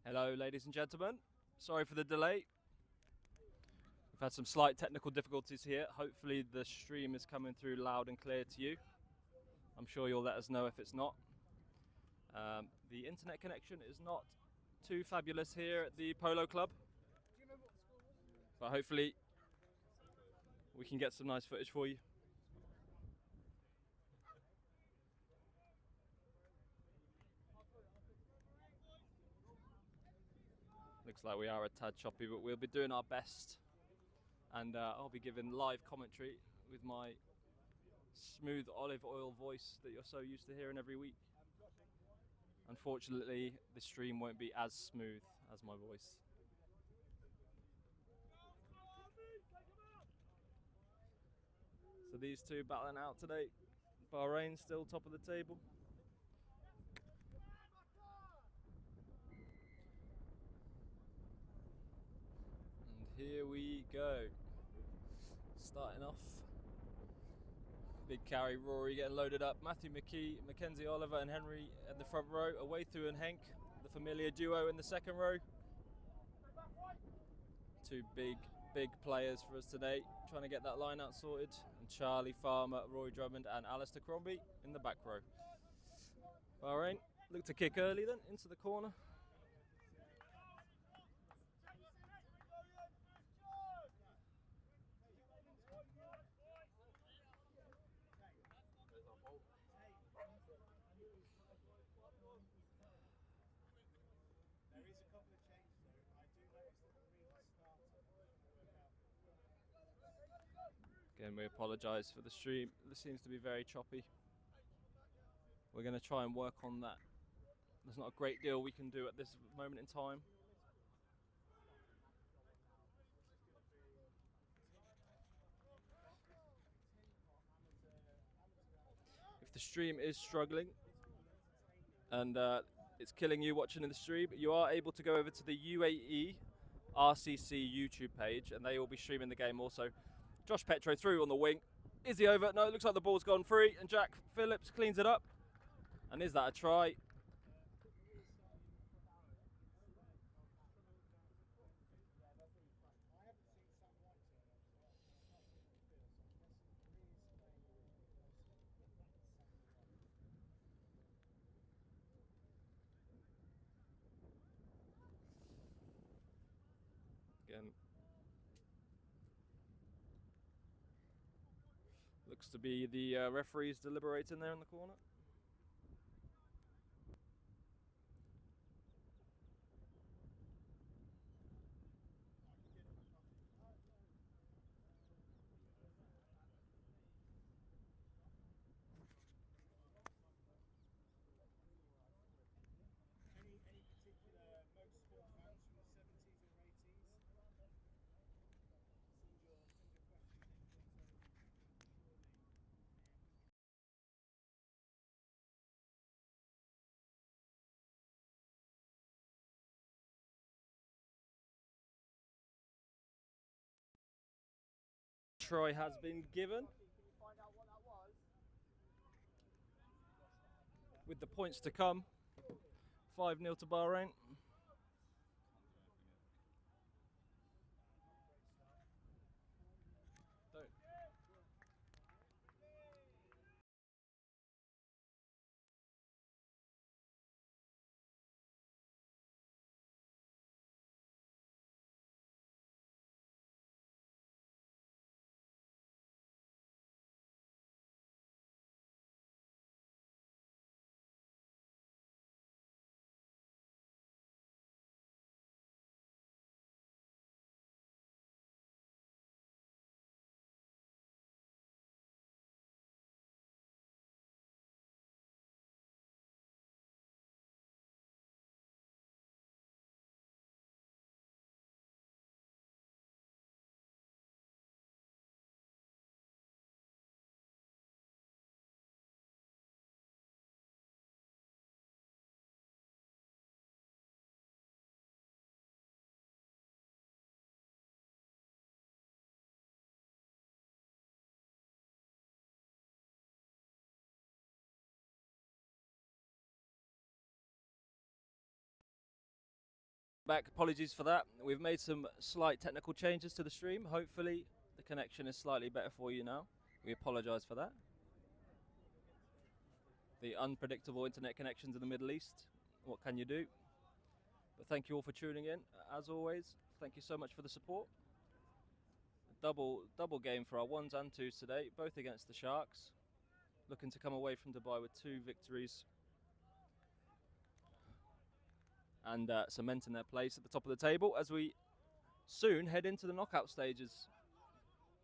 Hello, ladies and gentlemen. Sorry for the delay. We've had some slight technical difficulties here. Hopefully the stream is coming through loud and clear to you. I'm sure you'll let us know if it's not. The internet connection is not too fabulous here at the Polo Club, but hopefully we can get some nice footage for you. Looks like we are a tad choppy, but we'll be doing our best. And I'll be giving live commentary with my smooth olive oil voice that you're so used to hearing every week. Unfortunately, the stream won't be as smooth as my voice. So these two battling out today. Bahrain still top of the table. And here we go. Starting off. Big carry, Rory getting loaded up. Matthew McKee, Mackenzie Oliver and Henry at the front row. Away through and Henk, the familiar duo in the second row. Two big players for us today, trying to get that line out sorted. And Charlie Farmer, Roy Drummond and Alistair Crombie in the back row. Bahrain look to kick early then, into the corner. Again, we apologise for the stream. This seems to be very choppy. We're going to try and work on that. There's not a great deal we can do at this moment in time. If the stream is struggling and it's killing you watching in the stream, you are able to go over to the UAE RCC YouTube page and they will be streaming the game also. Josh Petro through on the wing. Is he over? No, it looks like the ball's gone free and Jack Phillips cleans it up. And is that a try? Again, looks to be the referees deliberating there in the corner. Any particular motorsport fans from the 70s or 80s? Send your Try has been given. With the points to come, 5-0 to Bahrain. Back, apologies for that. We've made some slight technical changes to the stream. Hopefully the connection is slightly better for you now. We apologise for that. The unpredictable internet connections in the Middle East. What can you do? But thank you all for tuning in. As always, thank you so much for the support. Double game for our ones and twos today, both against the Sharks. Looking to come away from Dubai with 2 victories and cementing their place at the top of the table as we soon head into the knockout stages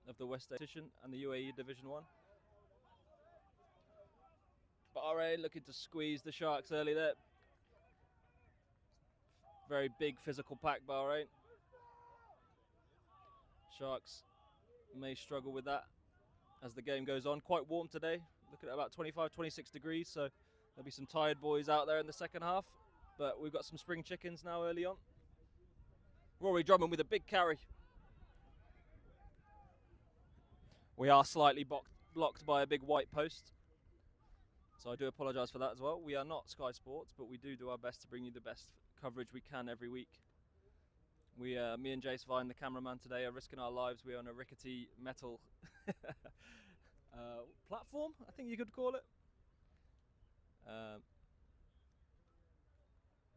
of the West Division and the UAE Division 1. Bahrain looking to squeeze the Sharks early there. Very big physical pack, Bahrain. Sharks may struggle with that as the game goes on. Quite warm today, looking at about 25, 26 degrees, so there'll be some tired boys out there in the second half. But we've got some spring chickens now early on. Rory Drummond with a big carry. We are slightly blocked by a big white post, so I do apologise for that as well. We are not Sky Sports, but we do our best to bring you the best coverage we can every week. Me and Jace Vine, the cameraman today, are risking our lives. We are on a rickety metal platform, I think you could call it.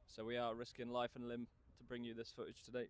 So we are risking life and limb to bring you this footage today.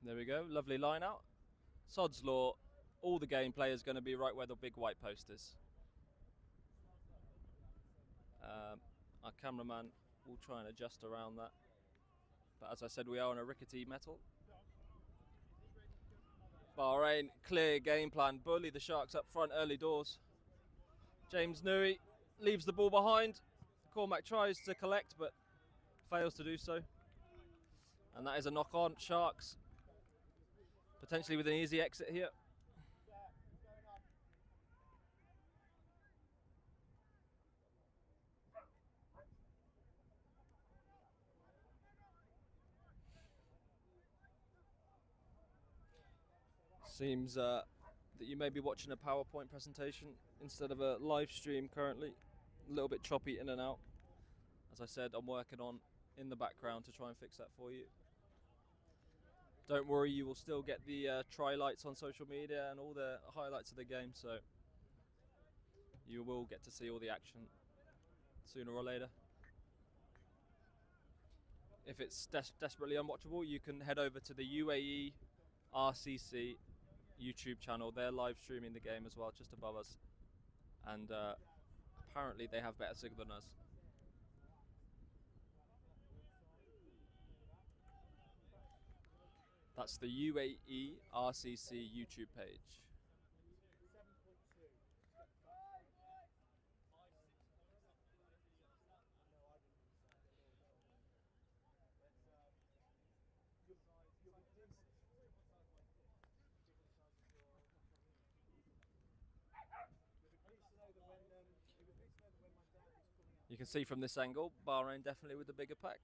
There we go, lovely line out. Sod's law, all the gameplay is going to be right where the big white post is. Our cameraman will try and adjust around that. But as I said, we are on a rickety metal. Bahrain, clear game plan, bully the Sharks up front early doors. James Nui leaves the ball behind. Cormac tries to collect, but fails to do so. And that is a knock on. Sharks potentially with an easy exit here. Seems that you may be watching a PowerPoint presentation instead of a live stream currently. A little bit choppy in and out. As I said, I'm working on in the background to try and fix that for you. Don't worry, you will still get the tri-lights on social media and all the highlights of the game, so you will get to see all the action sooner or later. If it's desperately unwatchable, you can head over to the UAE RCC YouTube channel. They're live streaming the game as well, just above us, and apparently they have better signal than us. That's the UAE RCC YouTube page. You can see from this angle, Bahrain definitely with the bigger pack.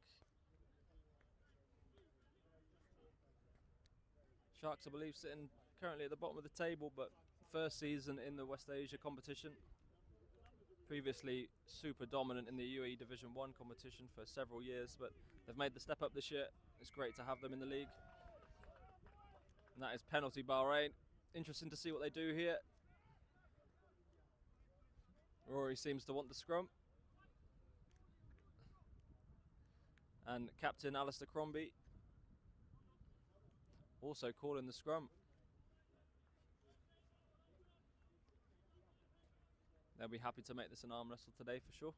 Sharks, I believe, sitting currently at the bottom of the table, but first season in the West Asia competition. Previously super dominant in the UAE Division 1 competition for several years, but they've made the step up this year. It's great to have them in the league. And that is penalty Bahrain. Interesting to see what they do here. Rory seems to want the scrum. And captain Alistair Crombie also calling the scrum. They'll be happy to make this an arm wrestle today for sure.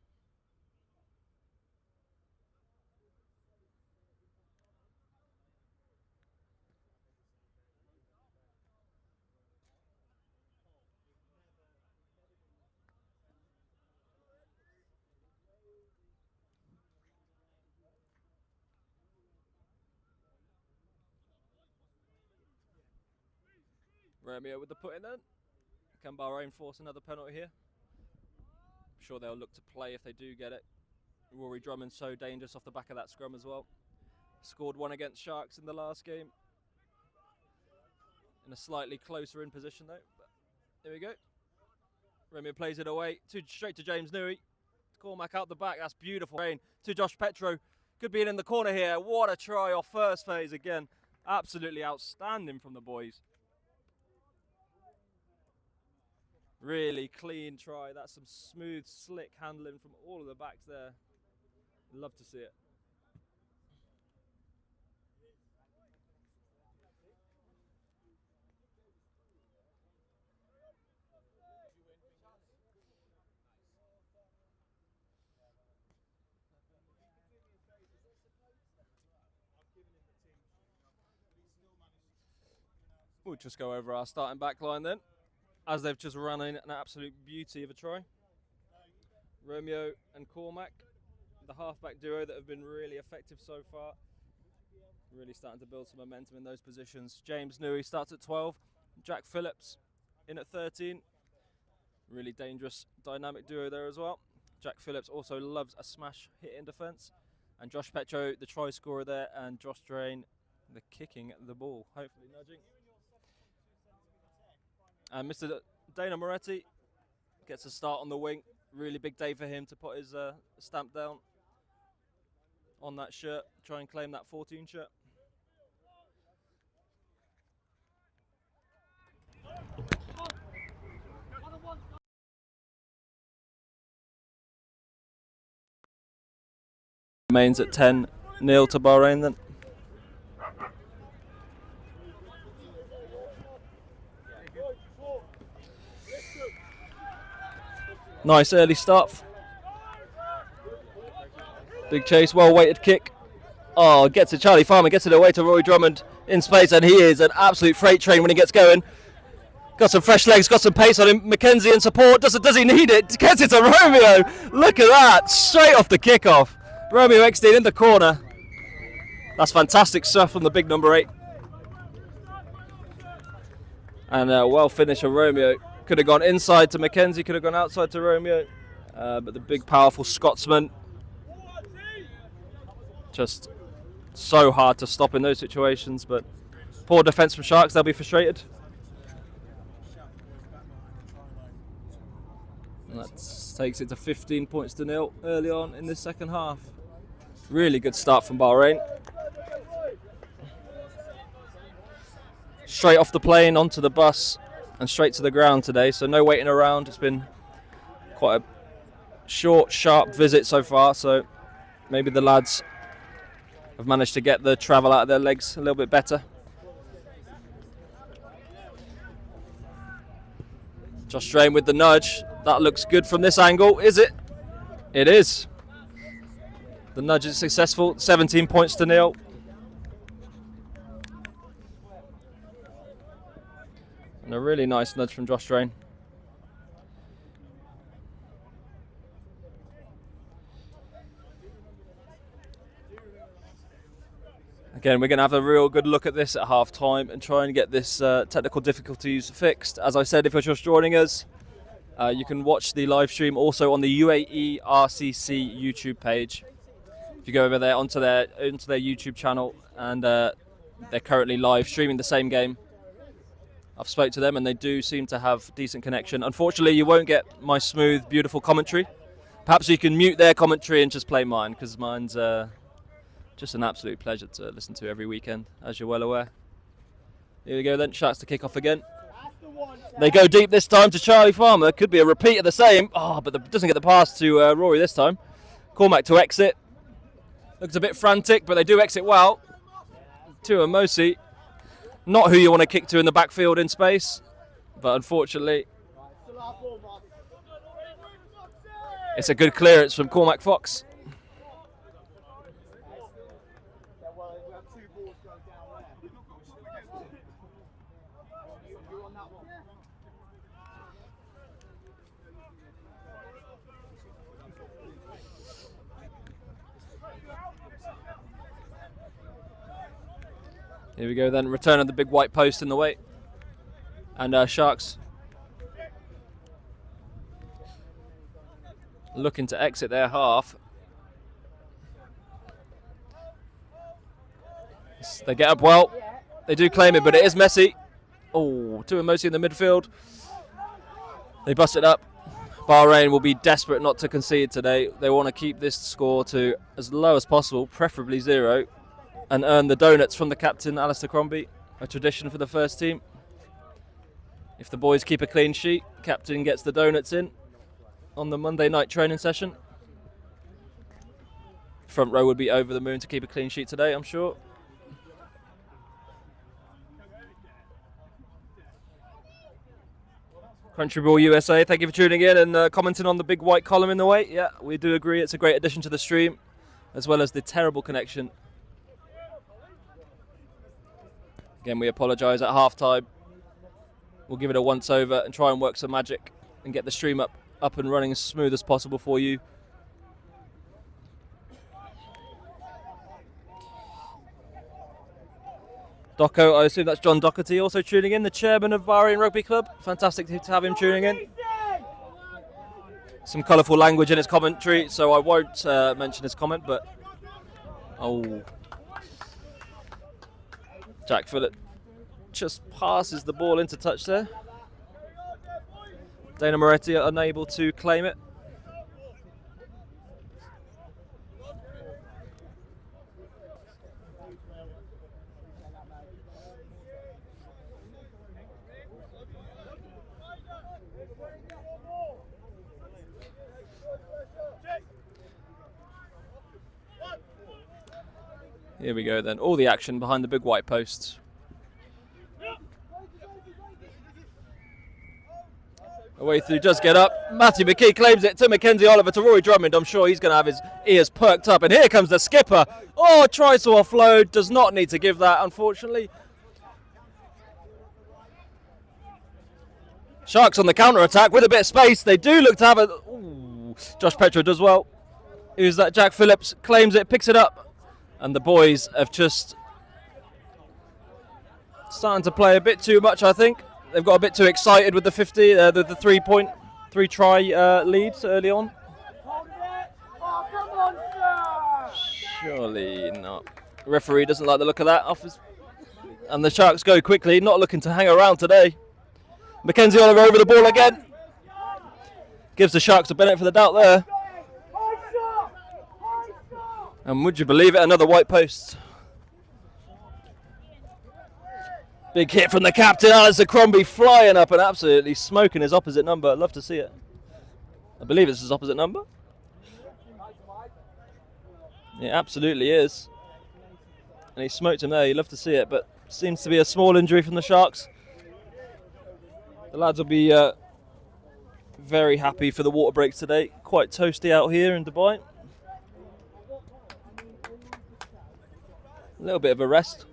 Romeo with the put in then. Can Bahrain force another penalty here? I'm sure they'll look to play if they do get it. Rory Drummond's so dangerous off the back of that scrum as well. Scored one against Sharks in the last game. In a slightly closer in position though. But here we go. Romeo plays it away. Straight to James Newey. Cormac out the back. That's beautiful. Rain to Josh Petro. Could be in the corner here. What a try off first phase again. Absolutely outstanding from the boys. Really clean try. That's some smooth, slick handling from all of the backs there. Love to see it. We'll just go over our starting back line then, as they've just run in an absolute beauty of a try. Romeo and Cormac, the halfback duo that have been really effective so far. Really starting to build some momentum in those positions. James Newey starts at 12. Jack Phillips in at 13. Really dangerous, dynamic duo there as well. Jack Phillips also loves a smash hit in defence. And Josh Petro, the try scorer there, and Josh Drain, the kicking the ball, hopefully nudging. And Mr. Dana Moretti gets a start on the wing. Really big day for him to put his stamp down on that shirt. Try and claim that 14 shirt. Remains at 10-0 to Bahrain then. Nice early start. Big chase, well weighted kick. Oh, gets it. Charlie Farmer gets it away to Rory Drummond in space, and he is an absolute freight train when he gets going. Got some fresh legs, got some pace on him. Mackenzie in support. Does he need it? Gets it to Romeo. Look at that. Straight off the kickoff. Romeo Eckstein in the corner. That's fantastic stuff from the big number 8. And well finished from Romeo. Could have gone inside to Mackenzie, could have gone outside to Romeo. But the big, powerful Scotsman. Just so hard to stop in those situations. But poor defence from Sharks, they'll be frustrated. And that takes it to 15 points to 0 early on in this second half. Really good start from Bahrain. Straight off the plane, onto the bus, and straight to the ground today, so no waiting around. It's been quite a short, sharp visit so far, so maybe the lads have managed to get the travel out of their legs a little bit better. Josh Drain with the nudge. That looks good from this angle, is it? It is. The nudge is successful, 17 points to 0. And a really nice nudge from Josh Drain. Again, we're going to have a real good look at this at half time and try and get this technical difficulties fixed. As I said, if you're just joining us, you can watch the live stream also on the UAE RCC YouTube page. If you go over there onto their YouTube channel, and they're currently live streaming the same game. I've spoke to them and they do seem to have decent connection. Unfortunately, you won't get my smooth, beautiful commentary. Perhaps you can mute their commentary and just play mine, because mine's just an absolute pleasure to listen to every weekend, as you're well aware. Here we go then, Sharks to kick off again. They go deep this time to Charlie Farmer. Could be a repeat of the same. Oh, but doesn't get the pass to Rory this time. Cormac to exit. Looks a bit frantic, but they do exit well. To Mosi. Not who you want to kick to in the backfield in space, but unfortunately, it's a good clearance from Cormac Fox. Here we go then, return of the big white post in the way. And Sharks looking to exit their half. They get up well. They do claim it, but it is messy. Oh, two and Mosi in the midfield. They bust it up. Bahrain will be desperate not to concede today. They want to keep this score to as low as possible, preferably 0. And earn the donuts from the captain, Alistair Crombie, a tradition for the first team. If the boys keep a clean sheet, captain gets the donuts in on the Monday night training session. Front row would be over the moon to keep a clean sheet today, I'm sure. Country Ball USA, thank you for tuning in and commenting on the big white column in the way. Yeah, we do agree it's a great addition to the stream, as well as the terrible connection. Again, we apologise at half-time. We'll give it a once-over and try and work some magic and get the stream up and running as smooth as possible for you. Docco, I assume that's John Doherty also tuning in, the chairman of Bahrain Rugby Club. Fantastic to have him tuning in. Some colourful language in his commentary, so I won't mention his comment, but... Oh... Jack Phillip just passes the ball into touch there. Dana Moretti unable to claim it. Here we go then, all the action behind the big white post. Away through, just get up. Matthew McKee claims it to Mackenzie Oliver, to Rory Drummond. I'm sure he's going to have his ears perked up. And here comes the skipper. Oh, tries to offload, does not need to give that, unfortunately. Sharks on the counter-attack with a bit of space. They do look to have a... Ooh, Josh Petro does well. Who's that? Jack Phillips claims it, picks it up. And the boys have just starting to play a bit too much, I think. They've got a bit too excited with the 50, the 3 try leads early on. Surely not. The referee doesn't like the look of that. And the Sharks go quickly, not looking to hang around today. Mackenzie Oliver over the ball again. Gives the Sharks a benefit for the doubt there. And would you believe it, another white post. Big hit from the captain, Alistair Crombie, flying up and absolutely smoking his opposite number. I'd love to see it. I believe it's his opposite number. It absolutely is. And he smoked him there, you'd love to see it, but seems to be a small injury from the Sharks. The lads will be very happy for the water breaks today. Quite toasty out here in Dubai. A little bit of a rest.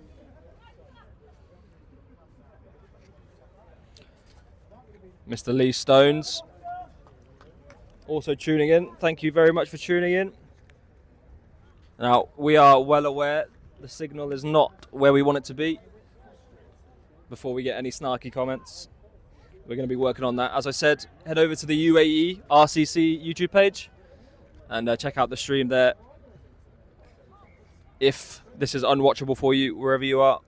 Mr. Lee Stones also tuning in. Thank you very much for tuning in. Now, we are well aware the signal is not where we want it to be. Before we get any snarky comments, we're going to be working on that. As I said, head over to the UAE RCC YouTube page and check out the stream there. If this is unwatchable for you, wherever you are.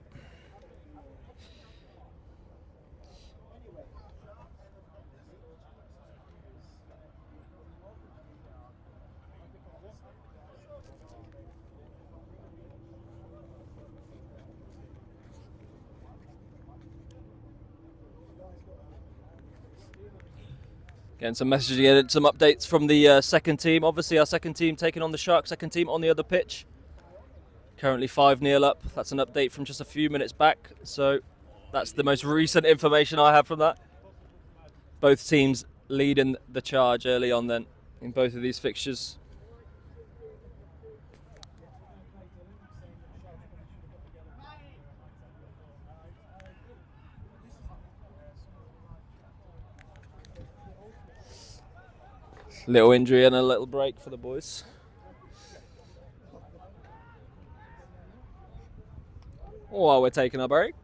Getting some messaging, some updates from the second team. Obviously, our second team taking on the Sharks, second team on the other pitch. Currently 5-0 up. That's an update from just a few minutes back. So that's the most recent information I have from that. Both teams leading the charge early on then in both of these fixtures. Little injury and a little break for the boys. While we're taking our break.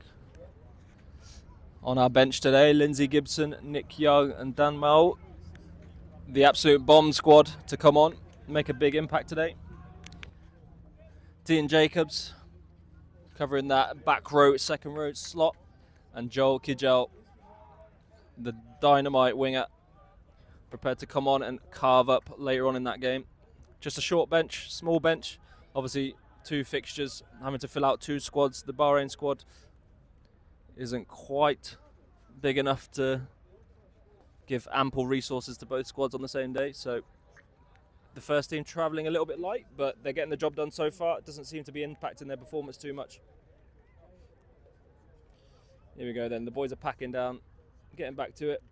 On our bench today, Lindsay Gibson, Nick Young and Dan Mao. The absolute bomb squad to come on, make a big impact today. Dean Jacobs covering that back row, second row slot. And Joel Kijel, the dynamite winger, prepared to come on and carve up later on in that game. Just a short bench, small bench. Obviously, 2 fixtures, having to fill out 2 squads. The Bahrain squad isn't quite big enough to give ample resources to both squads on the same day. So the first team travelling a little bit light, but they're getting the job done so far. It doesn't seem to be impacting their performance too much. Here we go then. The boys are packing down, getting back to it.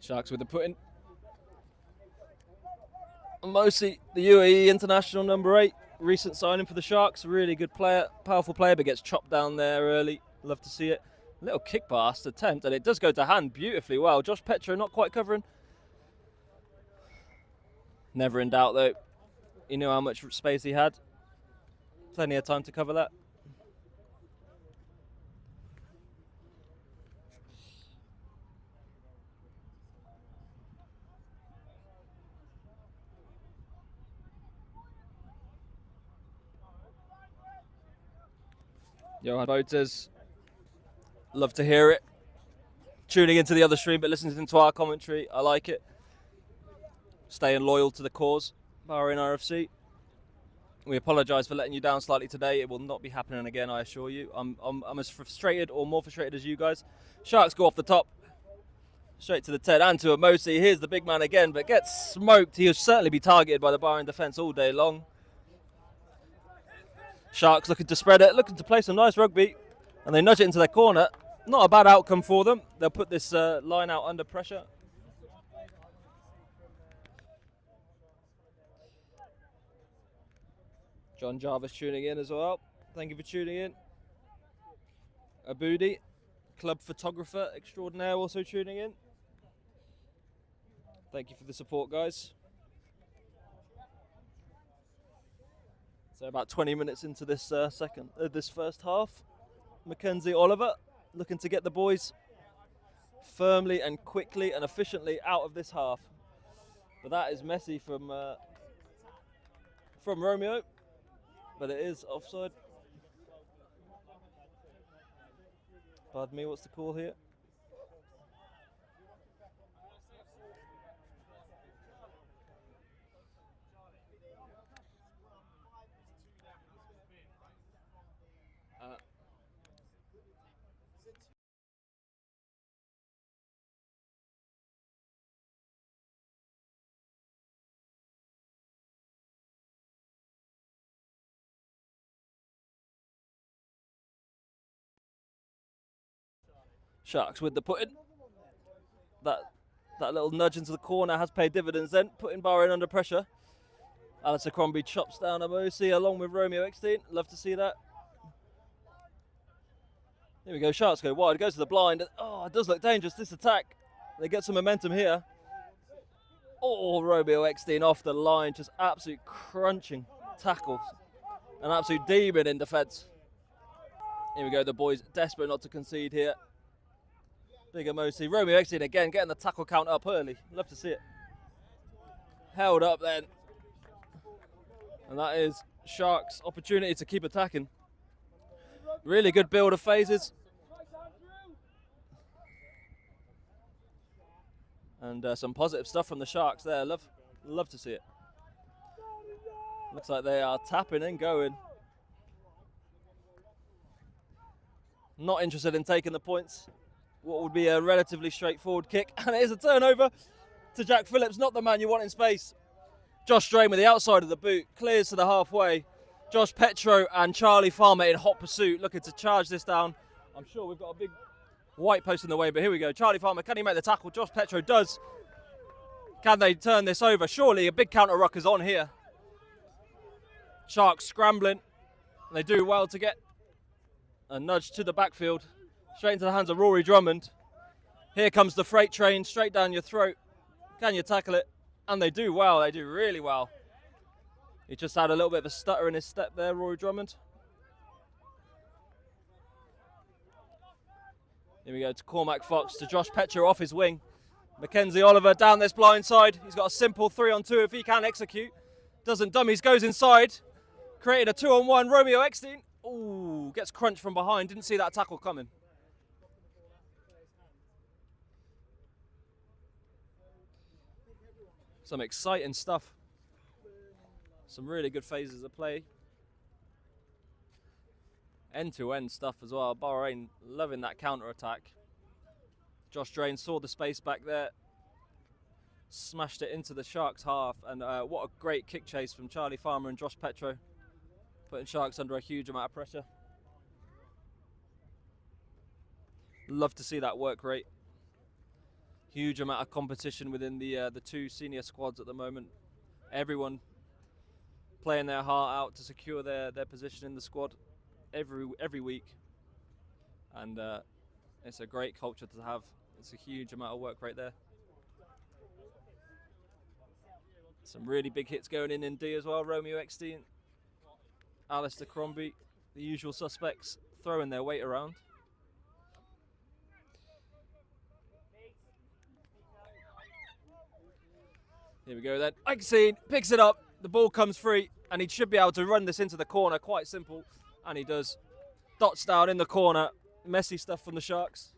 Sharks with the put-in. Mostly the UAE international number 8, recent signing for the Sharks. Really good player, powerful player, but gets chopped down there early. Love to see it. Little kick pass attempt, and it does go to hand beautifully well. Josh Petra not quite covering. Never in doubt though. He knew how much space he had. Plenty of time to cover that. Johan Botes, love to hear it. Tuning into the other stream, but listening to our commentary, I like it. Staying loyal to the cause, Bahrain RFC. We apologise for letting you down slightly today. It will not be happening again, I assure you. I'm as frustrated or more frustrated as you guys. Sharks go off the top, straight to the Ted and to Amosi. Here's the big man again, but gets smoked. He'll certainly be targeted by the Bahrain defence all day long. Sharks looking to spread it, looking to play some nice rugby, and they nudge it into their corner. Not a bad outcome for them. They'll put this line out under pressure. John Jarvis tuning in as well. Thank you for tuning in. Aboudi, club photographer extraordinaire, also tuning in. Thank you for the support, guys. So about 20 minutes into this this first half. Mackenzie Oliver looking to get the boys firmly and quickly and efficiently out of this half. But that is messy from Romeo, but it is offside. Pardon me, what's the call here? Sharks with the put-in. That little nudge into the corner has paid dividends then, putting Bahrain under pressure. Alistair Crombie chops down Amosi along with Romeo Eckstein. Love to see that. Here we go, Sharks go wide, goes to the blind. Oh, it does look dangerous, this attack. They get some momentum here. Oh, Romeo Eckstein off the line, just absolute crunching tackles. An absolute demon in defence. Here we go, the boys desperate not to concede here. Big Amosi. Romeo Eckstein again, getting the tackle count up early. Love to see it. Held up then. And that is Sharks' opportunity to keep attacking. Really good build of phases. And some positive stuff from the Sharks there. Love to see it. Looks like they are tapping and going. Not interested in taking the points. What would be a relatively straightforward kick, and it is a turnover to Jack Phillips, not the man you want in space. Josh Drain with the outside of the boot, clears to the halfway. Josh Petro and Charlie Farmer in hot pursuit, looking to charge this down. I'm sure we've got a big white post in the way, but here we go. Charlie Farmer, can he make the tackle? Josh Petro does. Can they turn this over? Surely a big counter ruck is on here. Sharks scrambling. They do well to get a nudge to the backfield, straight into the hands of Rory Drummond. Here comes the freight train, straight down your throat. Can you tackle it? And they do well, they do really well. He just had a little bit of a stutter in his step there, Rory Drummond. Here we go to Cormac Fox, to Josh Petcher off his wing. Mackenzie Oliver down this blind side. He's got a simple 3-on-2 if he can execute. Doesn't dummies, goes inside. Created a 2-on-1, Romeo Eckstein. Ooh, gets crunched from behind, didn't see that tackle coming. Some exciting stuff. Some really good phases of play. End-to-end stuff as well. Bahrain loving that counter-attack. Josh Drain saw the space back there. Smashed it into the Sharks half. And what a great kick chase from Charlie Farmer and Josh Petro. Putting Sharks under a huge amount of pressure. Love to see that work rate. Huge amount of competition within the two senior squads at the moment. Everyone playing their heart out to secure their position in the squad every week, and it's a great culture to have. It's a huge amount of work right there. Some really big hits going in D as well. Romeo Eckstein, Alistair Crombie, the usual suspects throwing their weight around. Here we go then. Eckstein picks it up, the ball comes free, and he should be able to run this into the corner. Quite simple, and he does. Dots down in the corner. Messy stuff from the Sharks.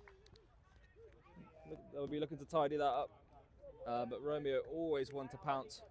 They'll be looking to tidy that up. But Romeo always one to pounce.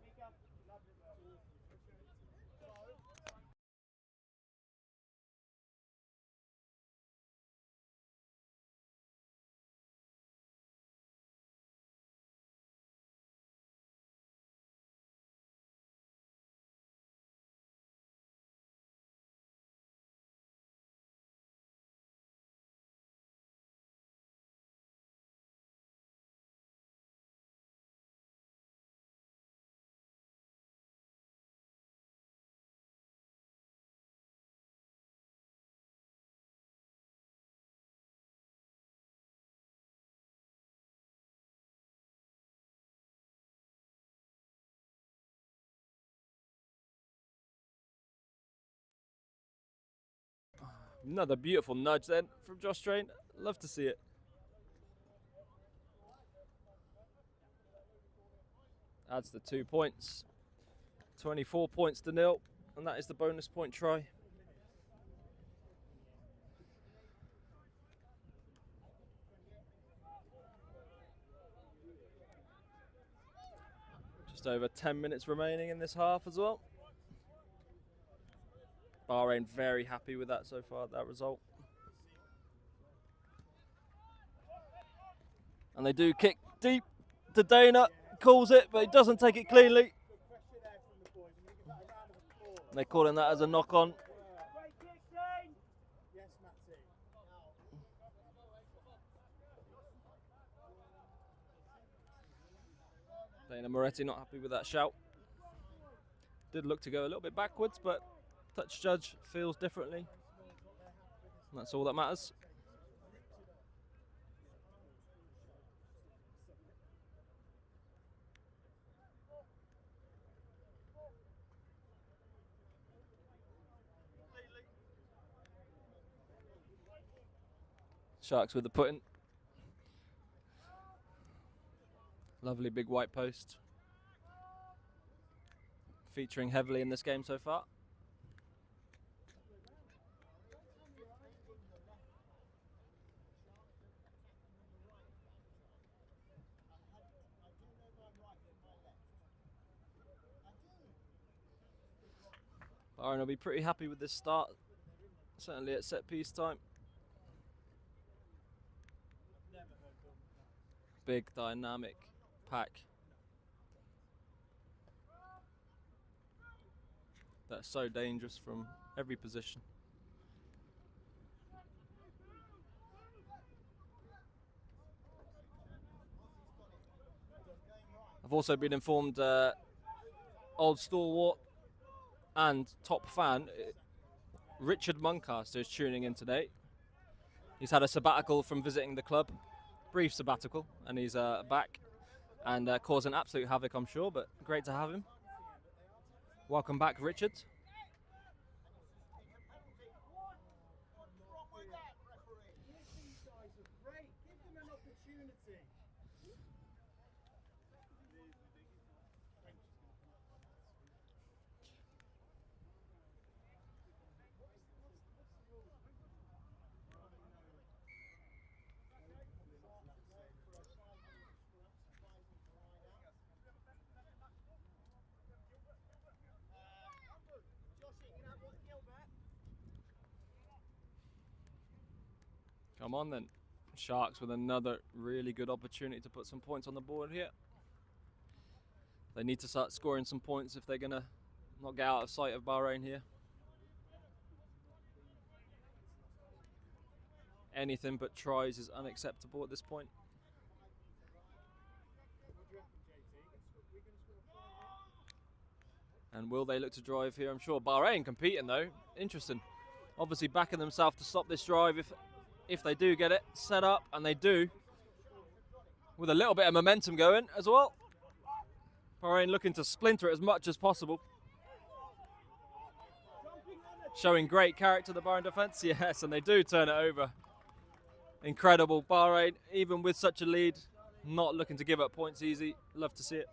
Another beautiful nudge then from Josh Drain. Love to see it. Adds the 2 points. 24 points to 0, and that is the bonus point try. Just over 10 minutes remaining in this half as well. Bahrain very happy with that so far, that result. And they do kick deep to Dana, calls it, but he doesn't take it cleanly. And they're calling that as a knock-on. Dana Moretti not happy with that shout. Did look to go a little bit backwards, but touch judge feels differently. And that's all that matters. Sharks with the putting. Lovely big white post. Featuring heavily in this game so far. Bahrain will be pretty happy with this start, certainly at set piece time. Big dynamic pack. That's so dangerous from every position. I've also been informed old stalwart and top fan Richard Muncaster is tuning in today. He's had a sabbatical from visiting the club, brief sabbatical, and he's back and causing absolute havoc, I'm sure, but great to have him. Welcome back, Richard. Come on then. Sharks with another really good opportunity to put some points on the board here. They need to start scoring some points if they're going to not get out of sight of Bahrain here. Anything but tries is unacceptable at this point. And will they look to drive here? I'm sure Bahrain competing though. Interesting. Obviously backing themselves to stop this drive if they do get it set up, and they do, with a little bit of momentum going as well. Bahrain looking to splinter it as much as possible. Showing great character, the Bahrain defence, yes, and they do turn it over. Incredible. Bahrain, even with such a lead, not looking to give up points easy. Love to see it.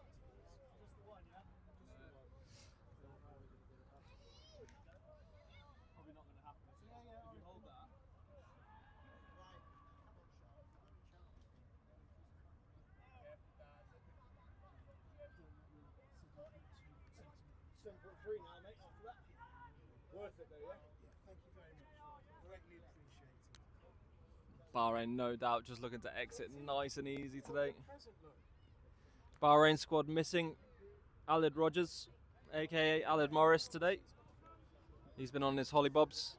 Bahrain, no doubt, just looking to exit nice and easy today. Bahrain squad missing Alid Rogers, aka Alid Morris, today. He's been on his hollybobs.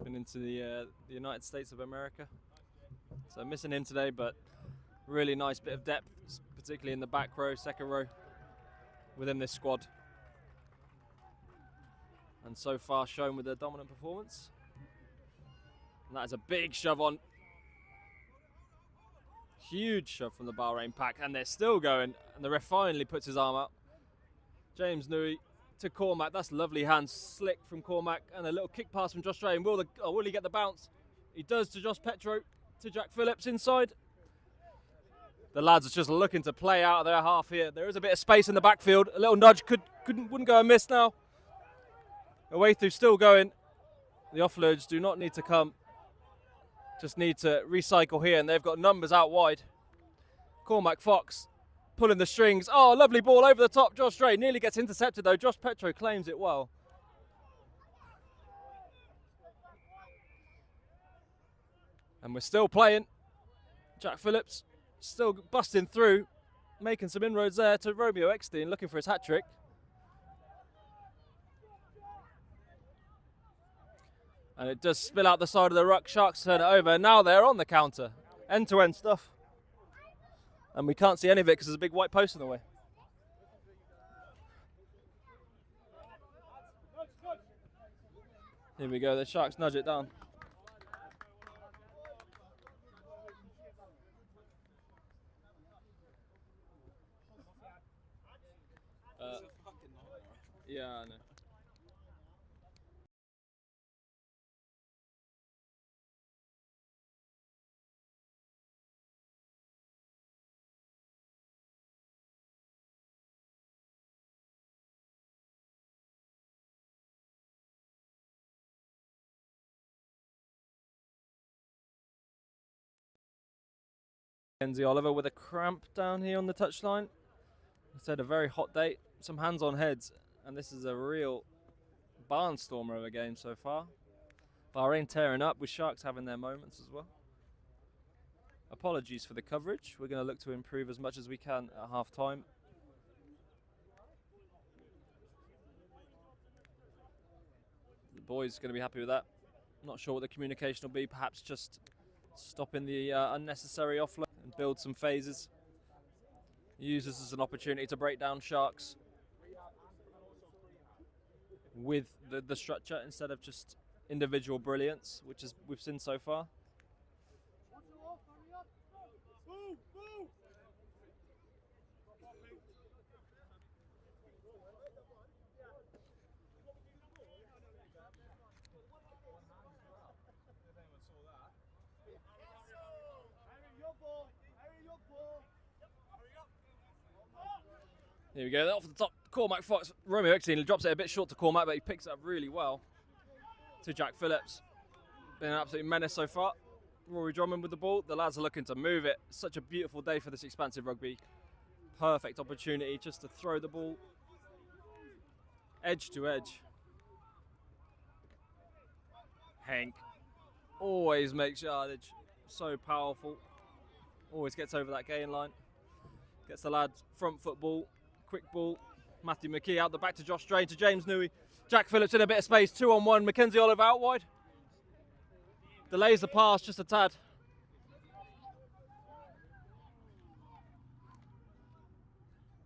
Been into the United States of America. So missing him today, but really nice bit of depth, particularly in the back row, second row, within this squad. And so far shown with their dominant performance. And that is a big shove on. Huge shove from the Bahrain pack, and they're still going. And the ref finally puts his arm out. James Nui to Cormac. That's lovely hands, slick from Cormac, and a little kick pass from Josh Drain. Will he get the bounce? He does to Josh Petro, to Jack Phillips inside. The lads are just looking to play out of their half here. There is a bit of space in the backfield. A little nudge wouldn't go amiss now. Away through still going. The offloads do not need to come. Just need to recycle here, and they've got numbers out wide. Cormac Fox pulling the strings. Oh, lovely ball over the top. Josh Stray nearly gets intercepted though. Josh Petro claims it well. And we're still playing. Jack Phillips still busting through, making some inroads there to Romeo Eckstein, looking for his hat-trick. And it does spill out the side of the ruck. Sharks turn it over. Now they're on the counter. End-to-end stuff. And we can't see any of it because there's a big white post in the way. Here we go. The Sharks nudge it down. Yeah, I know. Kenzie Oliver with a cramp down here on the touchline. It's had a very hot day, some hands on heads, and this is a real barnstormer of a game so far. Bahrain tearing up with Sharks having their moments as well. Apologies for the coverage. We're going to look to improve as much as we can at half time. The boys are going to be happy with that. Not sure what the communication will be. Perhaps just stopping the unnecessary offload and build some phases. Use this as an opportunity to break down Sharks with the structure instead of just individual brilliance, which is we've seen so far. Here we go, off the top, Cormac Fox, Romeo Exine drops it a bit short to Cormac, but he picks it up really well to Jack Phillips. Been an absolute menace so far. Rory Drummond with the ball, the lads are looking to move it. Such a beautiful day for this expansive rugby. Perfect opportunity just to throw the ball edge to edge. Henk always makes yardage, so powerful. Always gets over that gain line. Gets the lad front foot ball. Quick ball, Matthew McKee out the back to Josh Drain, to James Newey. Jack Phillips in a bit of space, 2-on-1, Mackenzie Oliver out wide. Delays the pass just a tad.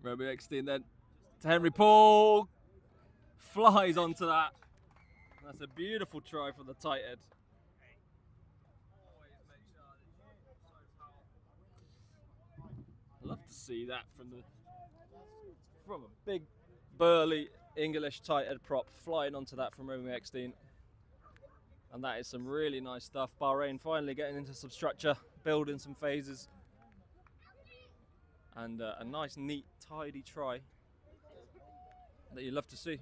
Romeo Exine then to Henry Paul. Flies onto that. That's a beautiful try from the tight end. Love to see that from a big burly English tight end prop flying onto that from Romeo Exine. And that is some really nice stuff. Bahrain finally getting into some structure, building some phases. And a nice, neat, tidy try that you love to see.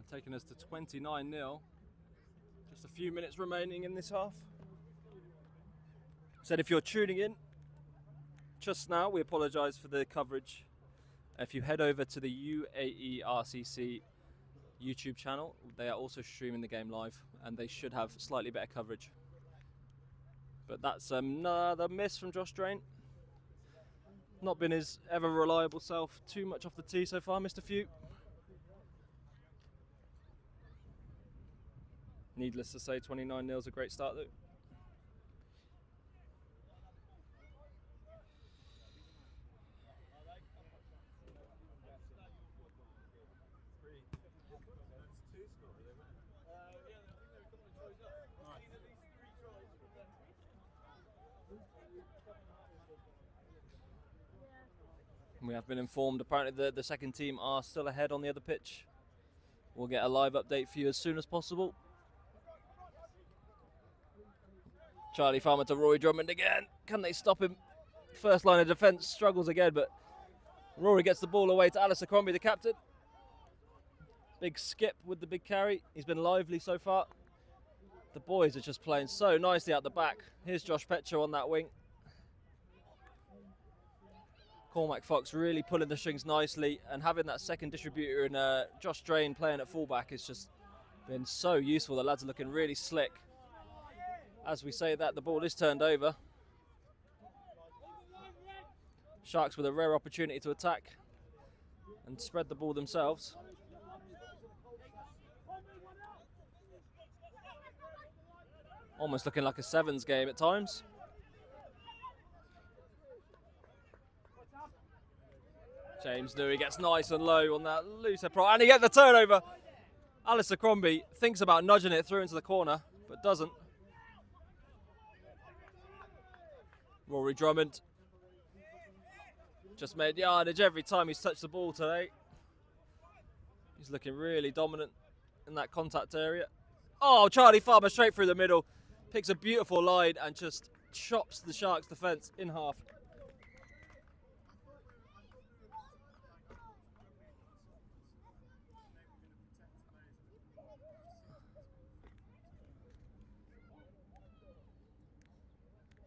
Taking us to 29-0. Just a few minutes remaining in this half. Said if you're tuning in just now, we apologise for the coverage. If you head over to the UAE RCC YouTube channel, they are also streaming the game live and they should have slightly better coverage. But that's another miss from Josh Drain. Not been his ever reliable self, too much off the tee so far, missed a few. Needless to say, 29-0 is a great start though. We have been informed apparently the second team are still ahead on the other pitch. We'll get a live update for you as soon as possible. Charlie Farmer to Rory Drummond again. Can they stop him? First line of defence struggles again, but Rory gets the ball away to Alistair Crombie, the captain. Big skip with the big carry. He's been lively so far. The boys are just playing so nicely out the back. Here's Josh Petcher on that wing. Cormac Fox really pulling the strings nicely, and having that second distributor in Josh Drain playing at fullback has just been so useful. The lads are looking really slick. As we say that, the ball is turned over. Sharks with a rare opportunity to attack and spread the ball themselves. Almost looking like a sevens game at times. James Newey gets nice and low on that loose head and he gets the turnover. Alistair Crombie thinks about nudging it through into the corner, but doesn't. Rory Drummond just made yardage every time he's touched the ball today. He's looking really dominant in that contact area. Oh, Charlie Farmer straight through the middle. Picks a beautiful line and just chops the Sharks defence in half.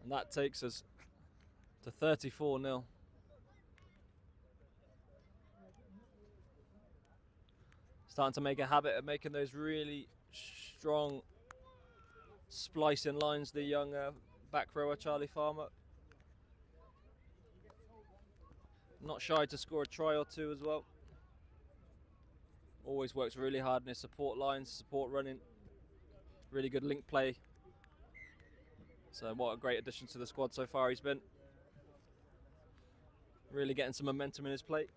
And that takes us to 34-0. Starting to make a habit of making those really strong splicing lines, the young back rower Charlie Farmer. Not shy to score a try or two as well. Always works really hard in his support lines, support running. Really good link play. So what a great addition to the squad so far he's been. Really getting some momentum in his play.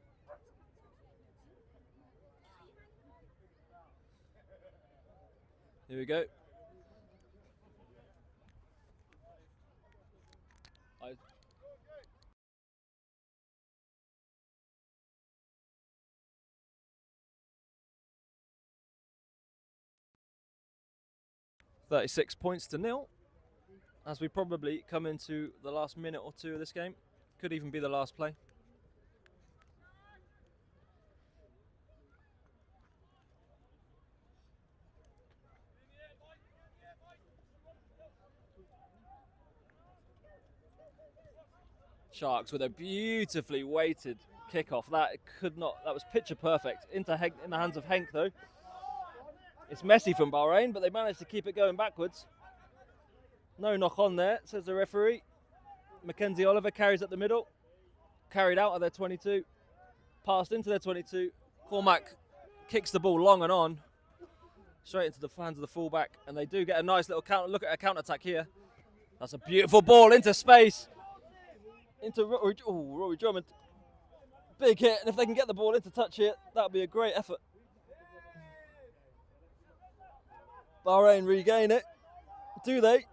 Here we go. 36 points to 0 as we probably come into the last minute or two of this game. Could even be the last play. Sharks with a beautifully weighted kickoff. That was picture perfect. In the hands of Henk though. It's messy from Bahrain, but they managed to keep it going backwards. No knock on there, says the referee. Mackenzie Oliver carries at the middle. Carried out of their 22. Passed into their 22. Cormac kicks the ball long and on. Straight into the hands of the fullback. And they do get a nice little counter. Look at a counter-attack here. That's a beautiful ball into space. Into Rory Drummond. Big hit. And if they can get the ball into touch here, that would be a great effort. Bahrain regain it. Do they?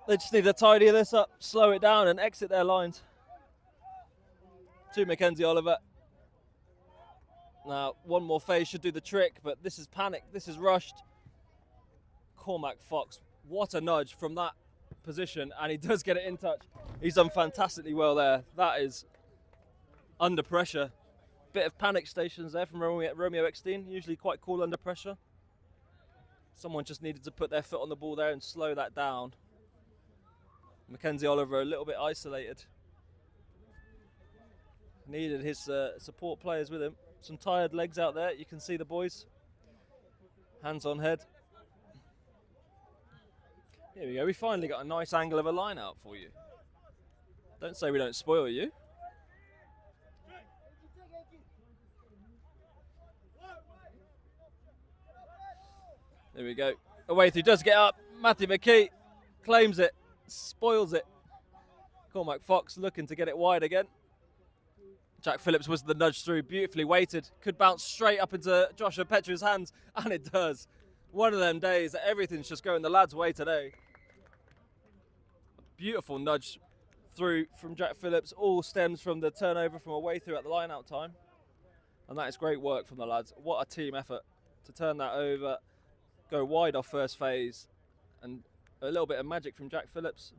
They just need to tidy this up, slow it down and exit their lines. To Mackenzie Oliver. Now, one more phase should do the trick, but this is panic, this is rushed. Cormac Fox, what a nudge from that position, and he does get it in touch. He's done fantastically well there. That is under pressure. Bit of panic stations there from Romeo Eckstein, usually quite cool under pressure. Someone just needed to put their foot on the ball there and slow that down. Mackenzie Oliver a little bit isolated. Needed his support players with him. Some tired legs out there. You can see the boys. Hands on head. Here we go. We finally got a nice angle of a line out for you. Don't say we don't spoil you. There we go. Away through, does get up. Matthew McKee claims it. Spoils it. Cormac Fox looking to get it wide again. Jack Phillips was the nudge through, beautifully weighted. Could bounce straight up into Joshua Petra's hands, and it does. One of them days that everything's just going the lad's way today. A beautiful nudge through from Jack Phillips. All stems from the turnover from away through at the line-out time. And that is great work from the lads. What a team effort to turn that over, go wide off first phase, and a little bit of magic from Jack Phillips.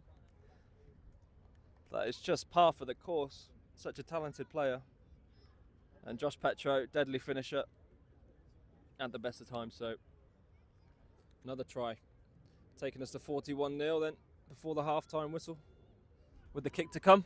That is just par for the course. Such a talented player. And Josh Petro, deadly finisher at the best of times. So another try. Taking us to 41-0 then before the half-time whistle with the kick to come.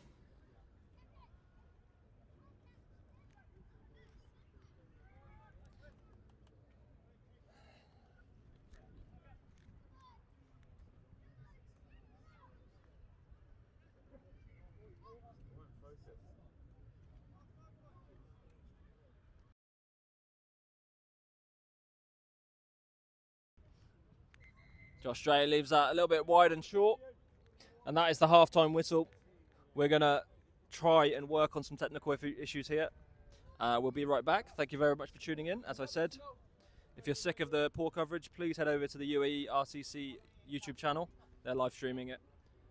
Josh Stray leaves that a little bit wide and short. And that is the half-time whistle. We're going to try and work on some technical issues here. We'll be right back. Thank you very much for tuning in. As I said, if you're sick of the poor coverage, please head over to the UAE RCC YouTube channel. They're live streaming it.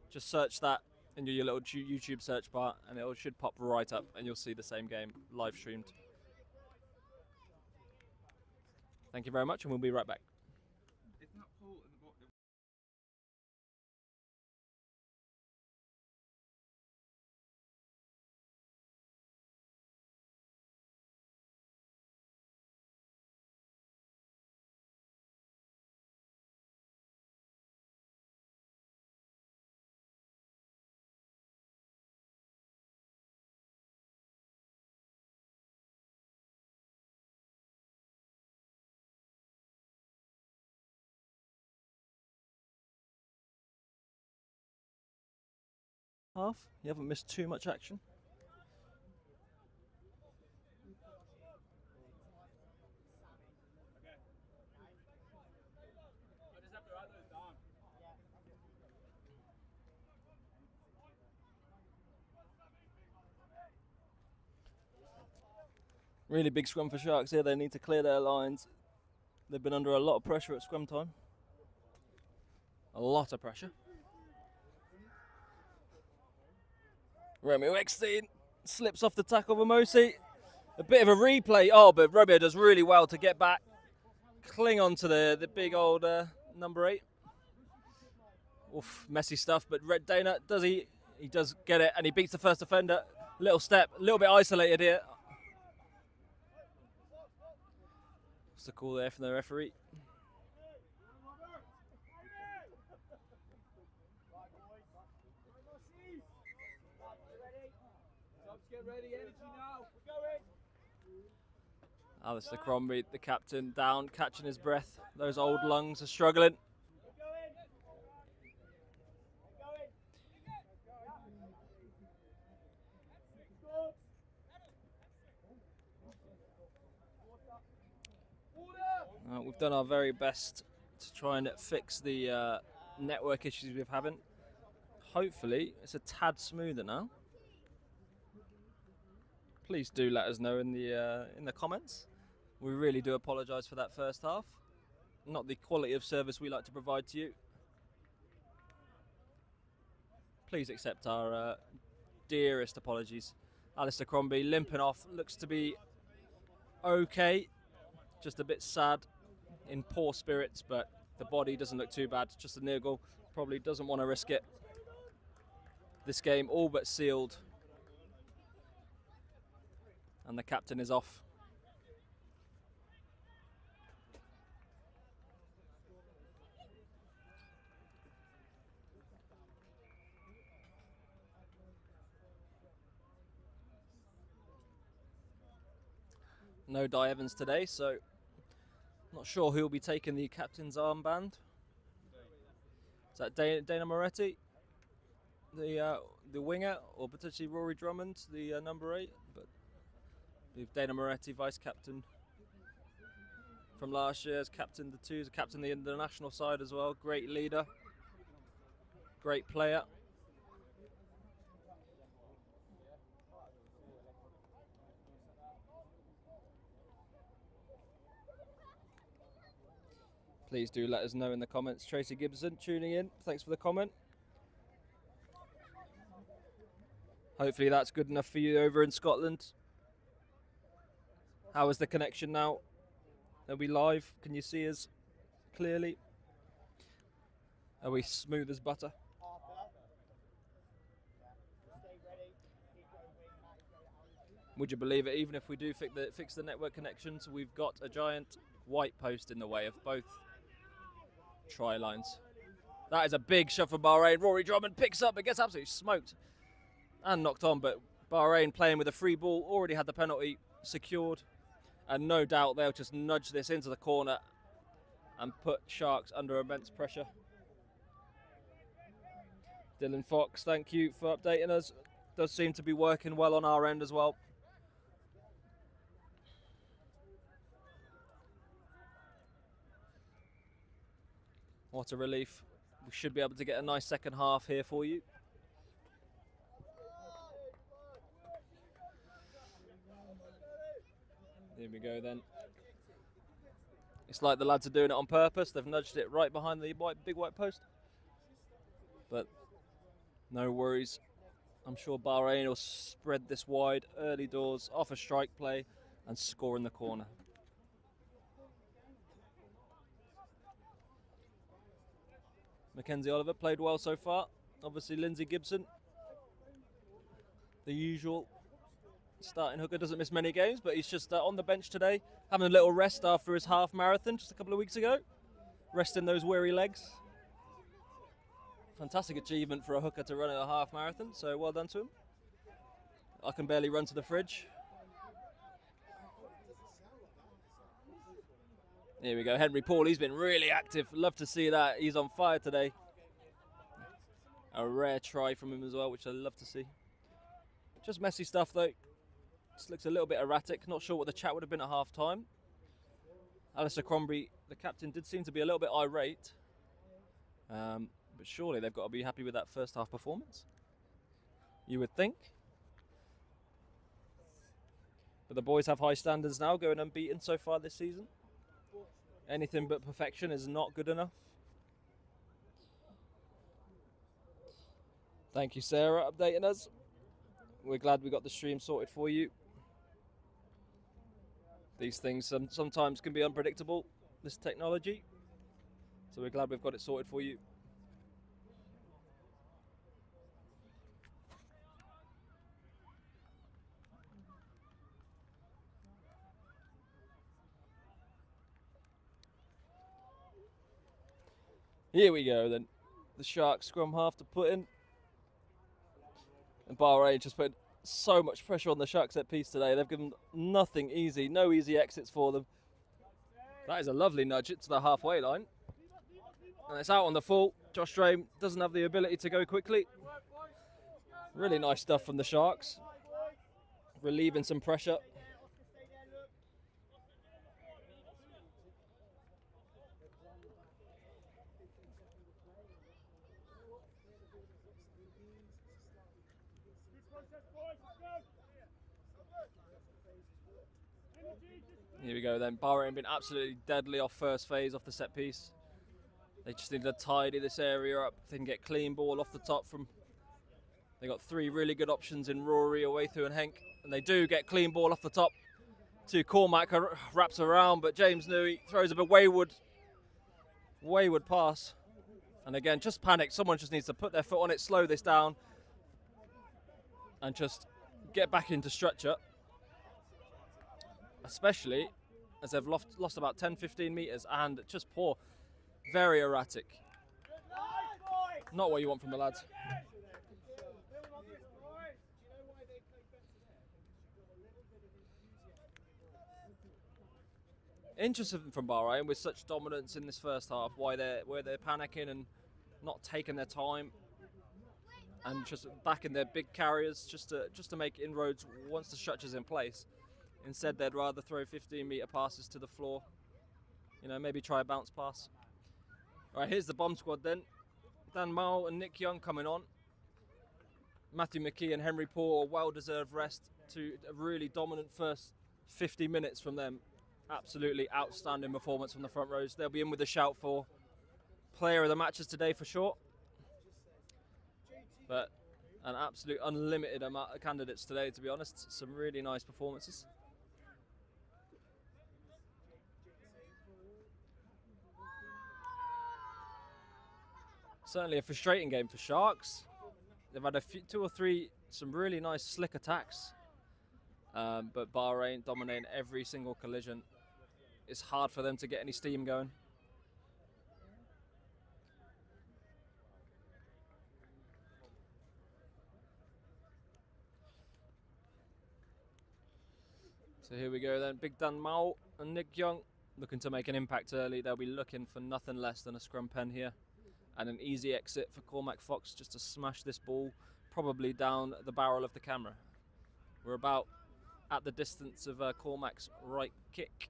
Just search that in your little YouTube search bar and it should pop right up and you'll see the same game live streamed. Thank you very much and we'll be right back. half. You haven't missed too much action. Really big scrum for Sharks here. They need to clear their lines. They've been under a lot of pressure at scrum time. A lot of pressure. Romeo Eckstein slips off the tackle of Amosi. A bit of a replay. Oh, but Romeo does really well to get back. Cling on to the big old number 8. Oof, messy stuff, but Red Dana, does he does get it, and he beats the first defender. Little step, a little bit isolated here. What's the call there from the referee? Alistair Crombie, the captain, down, catching his breath. Those old lungs are struggling. We've done our very best to try and fix the network issues we're having. Hopefully, it's a tad smoother now. Please do let us know in the comments. We really do apologise for that first half. Not the quality of service we like to provide to you. Please accept our dearest apologies. Alistair Crombie limping off, looks to be okay. Just a bit sad, in poor spirits, but the body doesn't look too bad. Just a niggle, probably doesn't want to risk it. This game all but sealed. And the captain is off. No Di Evans today, so not sure who will be taking the captain's armband. Is that Dana Moretti, the winger, or potentially Rory Drummond, the number 8? But with Dana Moretti, vice captain from last year, has captained the twos, captained the international side as well. Great leader, great player. Please do let us know in the comments. Tracy Gibson tuning in. Thanks for the comment. Hopefully that's good enough for you over in Scotland. How is the connection now? Are we live? Can you see us clearly? Are we smooth as butter? Would you believe it? Even if we do fix the network connections, we've got a giant white post in the way of both try lines. That is a big shot for Bahrain. Rory Drummond picks up, but gets absolutely smoked and knocked on. But Bahrain playing with a free ball, already had the penalty secured, and no doubt they'll just nudge this into the corner and put Sharks under immense pressure. Dylan Fox, thank you for updating us. Does seem to be working well on our end as well. What a relief. We should be able to get a nice second half here for you. Here we go then. It's like the lads are doing it on purpose. They've nudged it right behind the big white post. But no worries. I'm sure Bahrain will spread this wide early doors, off a strike play, and score in the corner. Mackenzie Oliver played well so far. Obviously Lindsay Gibson, the usual starting hooker, doesn't miss many games, but he's just on the bench today, having a little rest after his half marathon just a couple of weeks ago. Resting those weary legs. Fantastic achievement for a hooker to run a half marathon, so well done to him. I can barely run to the fridge. Here we go, Henry Paul, he's been really active. Love to see that, he's on fire today. A rare try from him as well, which I love to see. Just messy stuff though. Just looks a little bit erratic. Not sure what the chat would have been at half time. Alistair Crombie, the captain, did seem to be a little bit irate. But surely they've got to be happy with that first half performance, you would think. But the boys have high standards now, going unbeaten so far this season. Anything but perfection is not good enough. Thank you, Sarah, updating us. We're glad we got the stream sorted for you. These things sometimes can be unpredictable, this technology. So we're glad we've got it sorted for you. Here we go then. The Sharks scrum half to put in. And Bahrain just put so much pressure on the Sharks set piece today. They've given nothing easy, no easy exits for them. That is a lovely nudge to the halfway line. And it's out on the full. Josh Drame doesn't have the ability to go quickly. Really nice stuff from the Sharks. Relieving some pressure. Here we go then. Bahrain been absolutely deadly off first phase, off the set piece. They just need to tidy this area up. They can get clean ball off the top from... They got three really good options in Rory, away through and Henk. And they do get clean ball off the top to Cormac, wraps around, but James Newey throws up a wayward pass. And again, just panic. Someone just needs to put their foot on it, slow this down, and just get back into structure. Especially as they've lost about 10-15 metres and just poor, very erratic. Not what you want from the lads. Interesting from Bahrain with such dominance in this first half, where they're panicking and not taking their time and just backing their big carriers just to make inroads once the structure's in place. Instead, they'd rather throw 15-metre passes to the floor. You know, maybe try a bounce pass. All right, here's the bomb squad then. Dan Mao and Nick Young coming on. Matthew McKee and Henry Paul, a well-deserved rest to a really dominant first 50 minutes from them. Absolutely outstanding performance from the front rows. They'll be in with a shout for player of the matches today for sure. But an absolute unlimited amount of candidates today, to be honest. Some really nice performances. Certainly a frustrating game for Sharks. They've had two or three, some really nice slick attacks. But Bahrain dominating every single collision. It's hard for them to get any steam going. So here we go then. Big Dan Mao and Nick Young looking to make an impact early. They'll be looking for nothing less than a scrum pen here. And an easy exit for Cormac Fox just to smash this ball probably down the barrel of the camera. We're about at the distance of Cormac's right kick.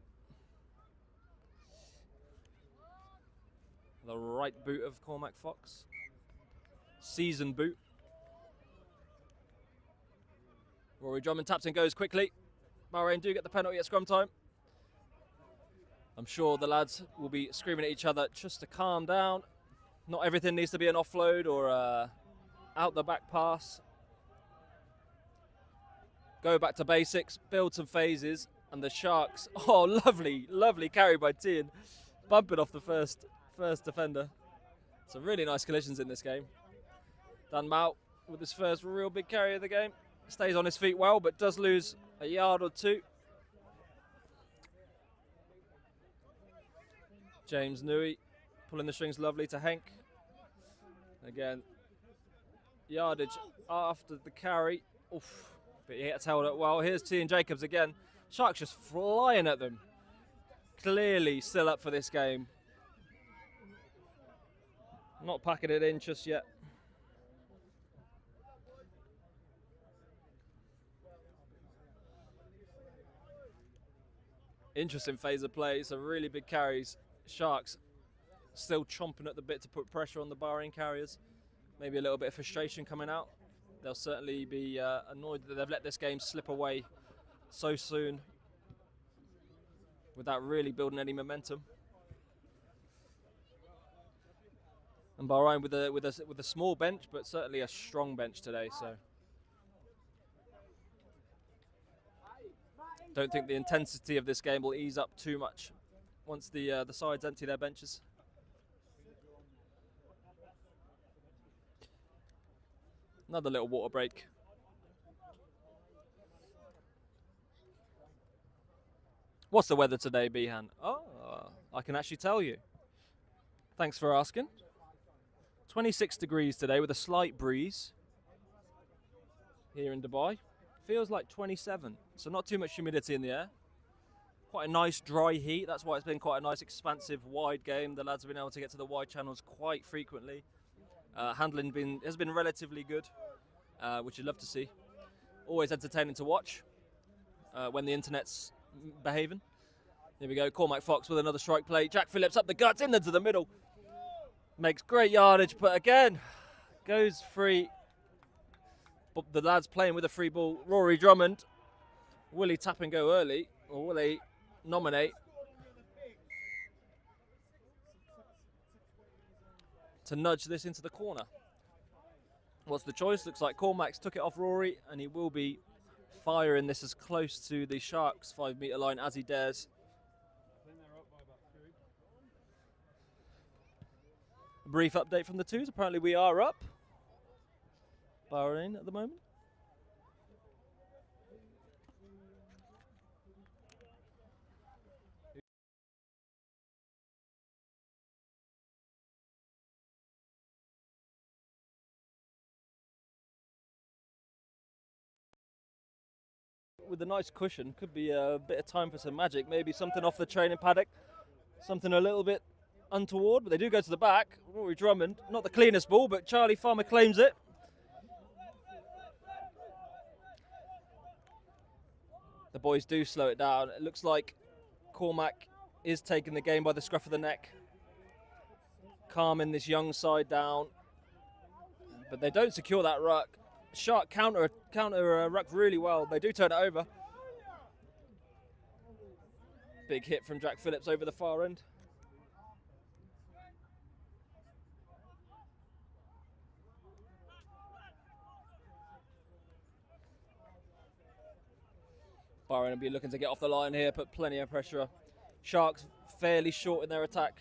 The right boot of Cormac Fox. Season boot. Rory Drummond taps and goes quickly. Bahrain do get the penalty at scrum time. I'm sure the lads will be screaming at each other just to calm down. Not everything needs to be an offload or out the back pass. Go back to basics, build some phases, and the Sharks, oh lovely, lovely carry by Tien, bumping off the first defender. Some really nice collisions in this game. Dan Mao with his first real big carry of the game. Stays on his feet well, but does lose a yard or two. James Newey pulling the strings lovely to Henk. Again, yardage after the carry. Oof, but he gets held up well. Here's Tien Jacobs again. Sharks just flying at them. Clearly still up for this game. Not packing it in just yet. Interesting phase of play. Some really big carries. Sharks still chomping at the bit to put pressure on the Bahrain carriers. Maybe a little bit of frustration coming out. They'll certainly be annoyed that they've let this game slip away so soon without really building any momentum. And Bahrain with a small bench, but certainly a strong bench today. So don't think the intensity of this game will ease up too much once the sides empty their benches. Another little water break. What's the weather today, Bihan? Oh, I can actually tell you. Thanks for asking. 26 degrees today with a slight breeze here in Dubai. Feels like 27, so not too much humidity in the air. Quite a nice dry heat. That's why it's been quite a nice expansive wide game. The lads have been able to get to the wide channels quite frequently. Handling has been relatively good, which you'd love to see. Always entertaining to watch when the internet's behaving. Here we go, Cormac Fox with another strike play. Jack Phillips up the guts, into the middle. Makes great yardage, but again, goes free. But the lads playing with a free ball. Rory Drummond. Will he tap and go early, or will he nominate to nudge this into the corner? What's the choice? Looks like Cormac's took it off Rory, and he will be firing this as close to the Sharks 5 metre line as he dares. A brief update from the twos. Apparently we are up. Bahrain at the moment. With a nice cushion, could be a bit of time for some magic. Maybe something off the training paddock, something a little bit untoward, but they do go to the back. Rory Drummond, not the cleanest ball, but Charlie Farmer claims it. The boys do slow it down. It looks like Cormac is taking the game by the scruff of the neck, calming this young side down, but they don't secure that ruck. Shark counter ruck really well. They do turn it over. Big hit from Jack Phillips over the far end. Bahrain will be looking to get off the line here, put plenty of pressure. Sharks fairly short in their attack.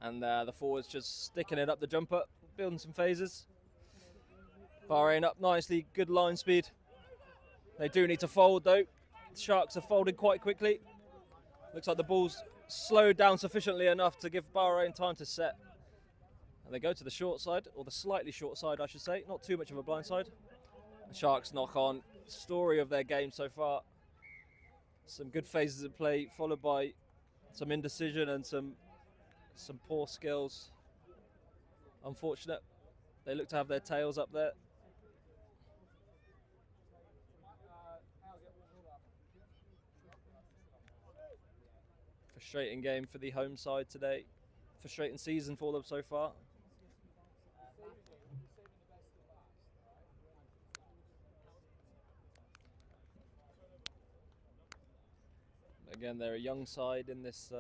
And the forwards just sticking it up the jumper, building some phases. Bahrain up nicely, good line speed. They do need to fold though. The Sharks are folding quite quickly. Looks like the ball's slowed down sufficiently enough to give Bahrain time to set. And they go to the short side, or the slightly short side I should say, not too much of a blind side. The Sharks knock on, story of their game so far. Some good phases of play, followed by some indecision and some poor skills. Unfortunate. They look to have their tails up there. Frustrating game for the home side today. Frustrating season for them so far. Again, they're a young side in this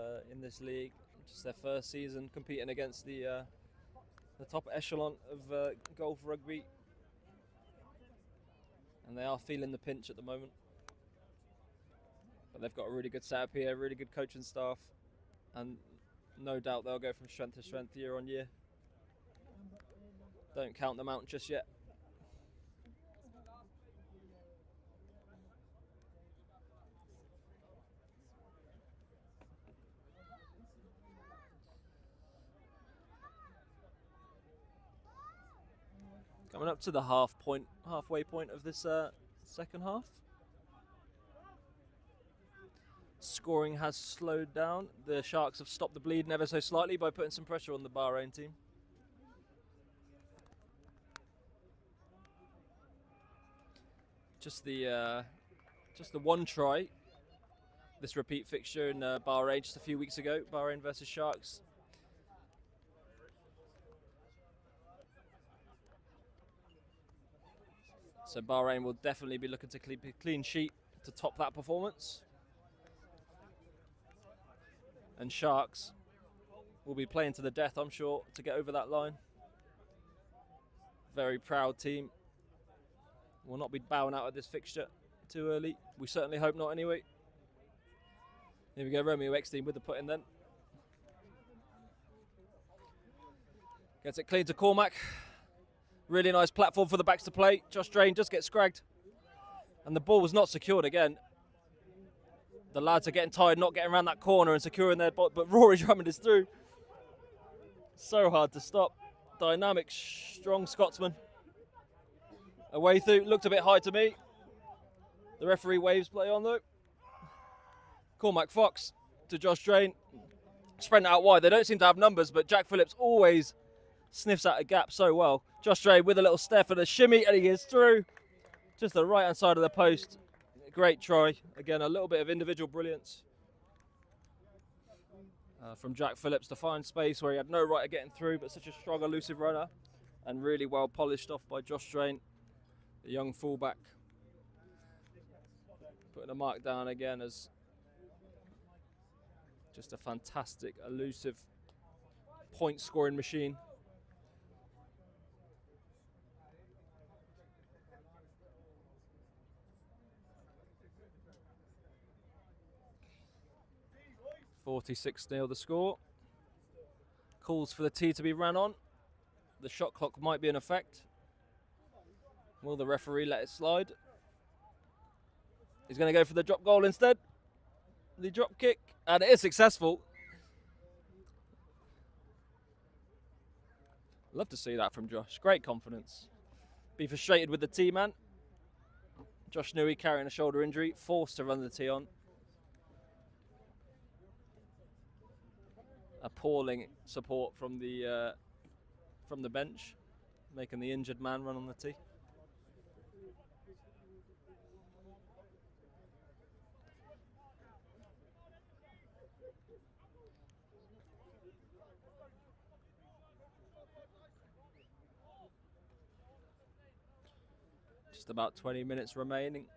league. Just their first season competing against the top echelon of golf rugby, and they are feeling the pinch at the moment. But they've got a really good setup here, really good coaching staff, and no doubt they'll go from strength to strength year on year. Don't count them out just yet. Coming up to the halfway point of this second half. Scoring has slowed down. The Sharks have stopped the bleeding ever so slightly by putting some pressure on the Bahrain team. Just the one try. This repeat fixture in Bahrain just a few weeks ago. Bahrain versus Sharks. So Bahrain will definitely be looking to keep a clean sheet to top that performance. And Sharks will be playing to the death, I'm sure, to get over that line. Very proud team. Will not be bowing out of this fixture too early. We certainly hope not anyway. Here we go, Romeo Eckstein with the put in then. Gets it clean to Cormac. Really nice platform for the backs to play. Josh Drain just gets scragged. And the ball was not secured again. The lads are getting tired, not getting around that corner and securing their ball, but Rory Drummond is through. So hard to stop. Dynamic, strong Scotsman. Away through, looked a bit high to me. The referee waves play on though. Cormac Fox to Josh Drain. Sprint out wide. They don't seem to have numbers, but Jack Phillips always sniffs out a gap so well. Josh Drain with a little step and a shimmy, and he is through. Just the right-hand side of the post. Great try. Again, a little bit of individual brilliance from Jack Phillips to find space where he had no right of getting through, but such a strong, elusive runner, and really well polished off by Josh Drain, the young fullback. Putting a mark down again as just a fantastic, elusive point-scoring machine. (46-0) the score. Calls for the tee to be ran on. The shot clock might be in effect. Will the referee let it slide? He's going to go for the drop goal instead. The drop kick, and it is successful. Love to see that from Josh. Great confidence. Be frustrated with the tee man. Josh Newey carrying a shoulder injury, forced to run the tee on. Appalling support from the bench, making the injured man run on the tee. Just about 20 minutes remaining.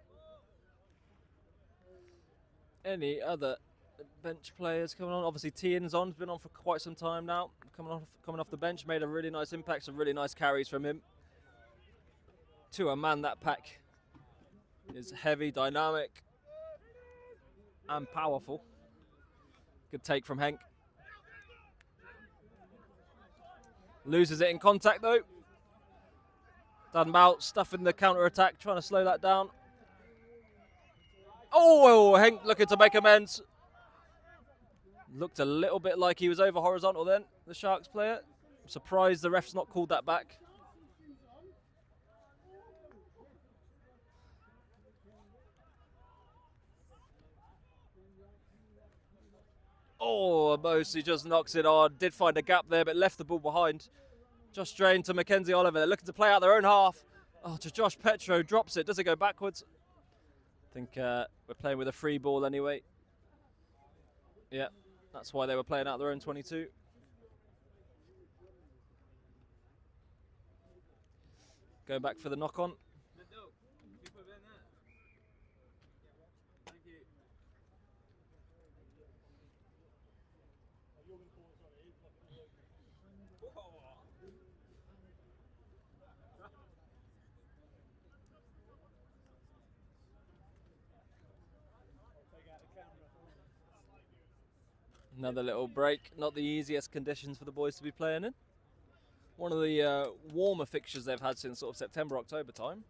Any other bench players coming on? Obviously Tian's on, been on for quite some time now. Coming off the bench, made a really nice impact, some really nice carries from him. To a man, that pack is heavy, dynamic, and powerful. Good take from Henk. Loses it in contact though. Dunbout stuffing the counter attack, trying to slow that down. Oh, Henk looking to make amends. Looked a little bit like he was over horizontal then, the Sharks player. I'm surprised the ref's not called that back. Oh, Mosi just knocks it on. Did find a gap there, but left the ball behind. Josh Drain to Mackenzie Oliver. They're looking to play out their own half. Oh, to Josh Petro. Drops it. Does it go backwards? I think we're playing with a free ball anyway. Yeah, that's why they were playing out their own 22. Go back for the knock-on. Another little break. Not the easiest conditions for the boys to be playing in. One of the warmer fixtures they've had since sort of September, October time.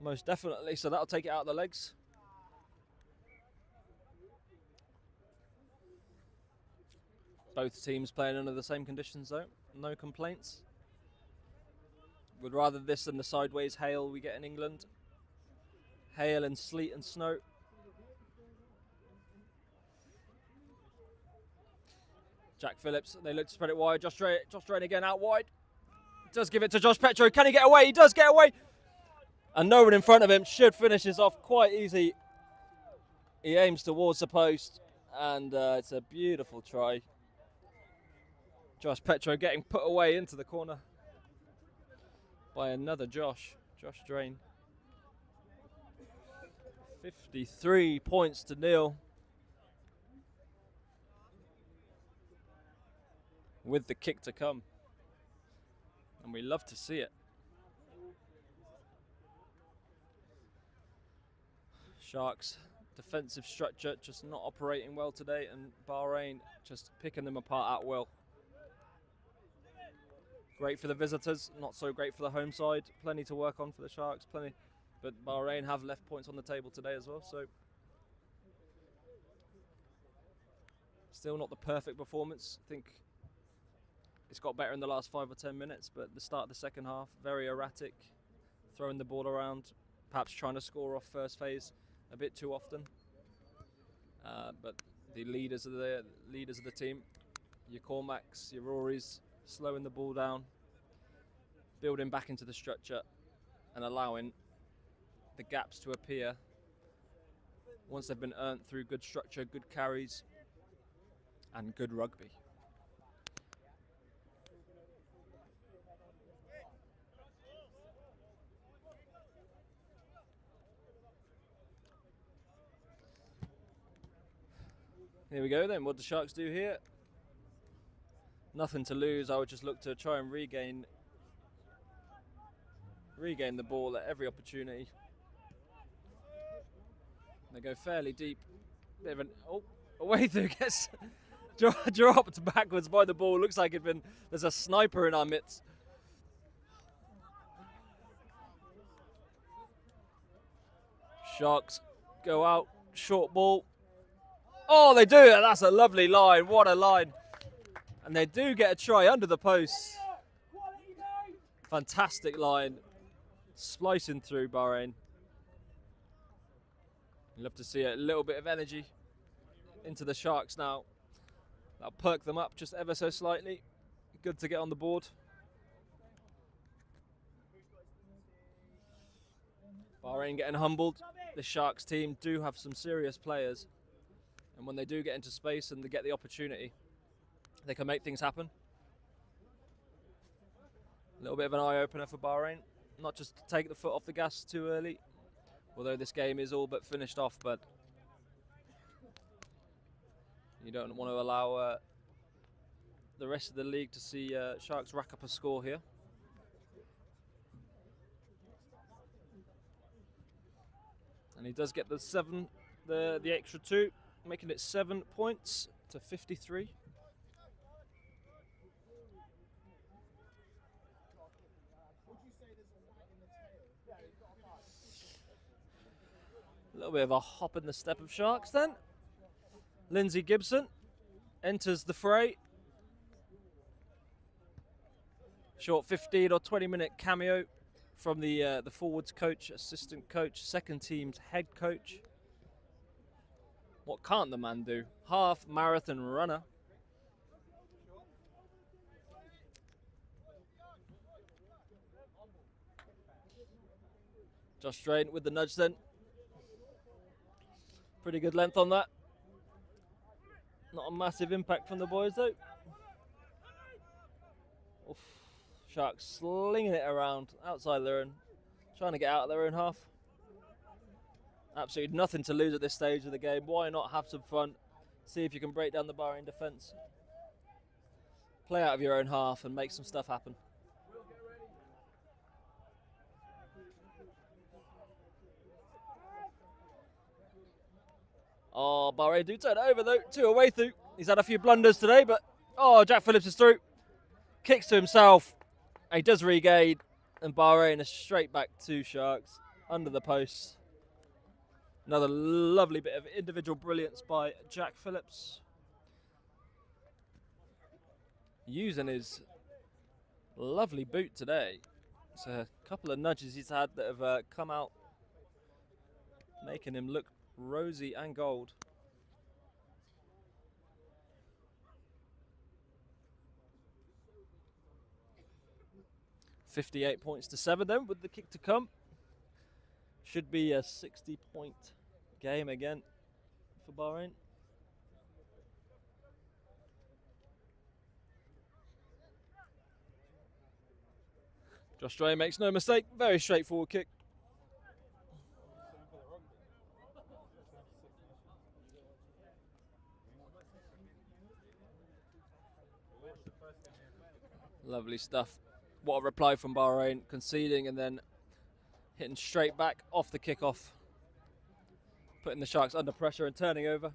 Most definitely, so that'll take it out of the legs. Both teams playing under the same conditions though. No complaints. Would rather this than the sideways hail we get in England. Hail and sleet and snow. Jack Phillips, they look to spread it wide. Josh Drain again out wide. Does give it to Josh Petro. Can he get away? He does get away. And no one in front of him, should finish this off quite easy. He aims towards the post, and it's a beautiful try. Josh Petro getting put away into the corner by another Josh Drain. 53 points to nil. With the kick to come. And we love to see it. Sharks defensive structure just not operating well today, and Bahrain just picking them apart at will. Great for the visitors, not so great for the home side. Plenty to work on for the Sharks, plenty. But Bahrain have left points on the table today as well, so still not the perfect performance. I think it's got better in the last 5 or 10 minutes, but the start of the second half, very erratic, throwing the ball around, perhaps trying to score off first phase a bit too often. But the leaders of the team, your Cormacs, your Rorys, slowing the ball down, building back into the structure, and allowing the gaps to appear once they've been earned through good structure, good carries, and good rugby. Here we go then, what do the Sharks do here? Nothing to lose. I would just look to try and regain the ball at every opportunity. They go fairly deep. Bit of an away through, gets dropped backwards by the ball. Looks like there's a sniper in our midst. Sharks go out, short ball. Oh, they do it. That's a lovely line. What a line. And they do get a try under the post. Fantastic line. Splicing through Bahrain. Love to see a little bit of energy into the Sharks now. That'll perk them up just ever so slightly. Good to get on the board. Bahrain getting humbled. The Sharks team do have some serious players. And when they do get into space and they get the opportunity, they can make things happen. A little bit of an eye-opener for Bahrain. Not just to take the foot off the gas too early, although this game is all but finished off, but you don't want to allow the rest of the league to see Sharks rack up a score here. And he does get the extra 2, making it 7 points to 53. A little bit of a hop in the step of Sharks then. Lindsay Gibson enters the fray. Short 15 or 20 minute cameo from the forwards coach, assistant coach, second team's head coach. What can't the man do? Half marathon runner. Josh Drain with the nudge then. Pretty good length on that. Not a massive impact from the boys though. Oof. Sharks slinging it around outside their own, trying to get out of their own half. Absolutely nothing to lose at this stage of the game. Why not have some fun? See if you can break down the Bahrain defence. Play out of your own half and make some stuff happen. Oh, Bahrain do turn it over though. 2 away through. He's had a few blunders today, but Jack Phillips is through. Kicks to himself. He does regain, and Bahrain is straight back to Sharks under the post. Another lovely bit of individual brilliance by Jack Phillips. Using his lovely boot today. It's a couple of nudges he's had that have come out, making him look rosy and gold. $58 to 7 then with the kick to come. Should be a 60-point game again for Bahrain. Josh Dray makes no mistake. Very straightforward kick. Lovely stuff. What a reply from Bahrain, conceding and then hitting straight back off the kickoff, putting the Sharks under pressure and turning over.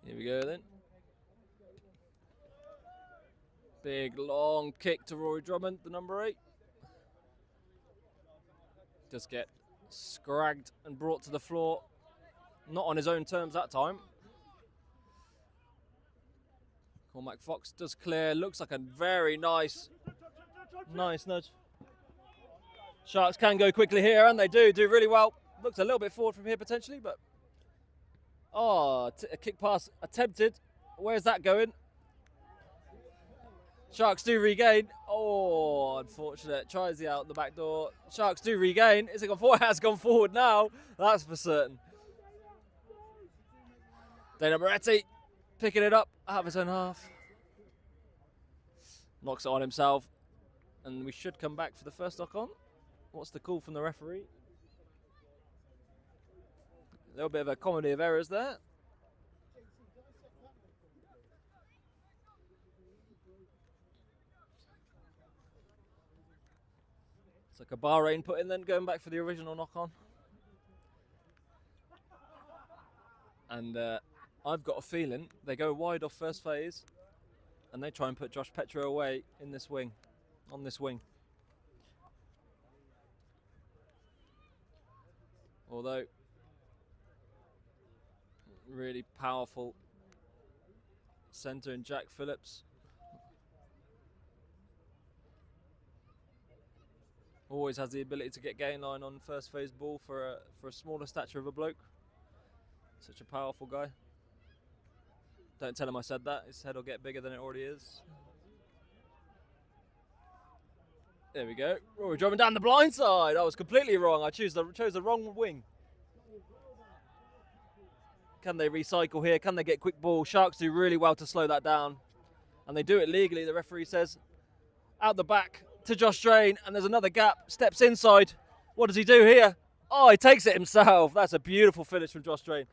Here we go then. Big long kick to Rory Drummond, the number 8. Just get scragged and brought to the floor. Not on his own terms that time. Cormac Fox does clear. Looks like a very nice nudge. Sharks can go quickly here, and they do really well. Looks a little bit forward from here potentially, but a kick pass attempted. Where's that going? Sharks do regain. Oh, unfortunate. Tries the out the back door. Sharks do regain. Is it gone forward? It has gone forward now. That's for certain. Dana Moretti picking it up out of his own half. Knocks it on himself. And we should come back for the first knock on. What's the call from the referee? A little bit of a comedy of errors there. It's like a Bahrain put in then, going back for the original knock on. And I've got a feeling they go wide off first phase and they try and put Josh Petro away in this wing, on this wing. Although, really powerful centre in Jack Phillips. Always has the ability to get gain line on first phase ball for a smaller stature of a bloke. Such a powerful guy. Don't tell him I said that. His head will get bigger than it already is. There we go. Rory Drummond down the blind side. I was completely wrong. I chose the wrong wing. Can they recycle here? Can they get quick ball? Sharks do really well to slow that down. And they do it legally, the referee says. Out the back to Josh Drain, and there's another gap. Steps inside. What does he do here? Oh, he takes it himself. That's a beautiful finish from Josh Drain.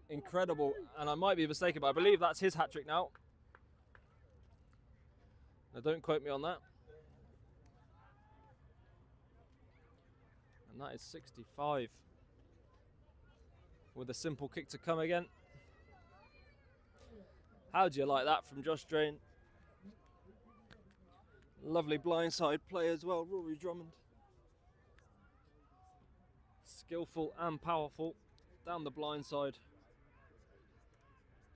Incredible. And I might be mistaken, but I believe that's his hat-trick now. Now, don't quote me on that. And that is 65. With a simple kick to come again. How do you like that from Josh Drain? Lovely blindside play as well, Rory Drummond. Skillful and powerful down the blindside.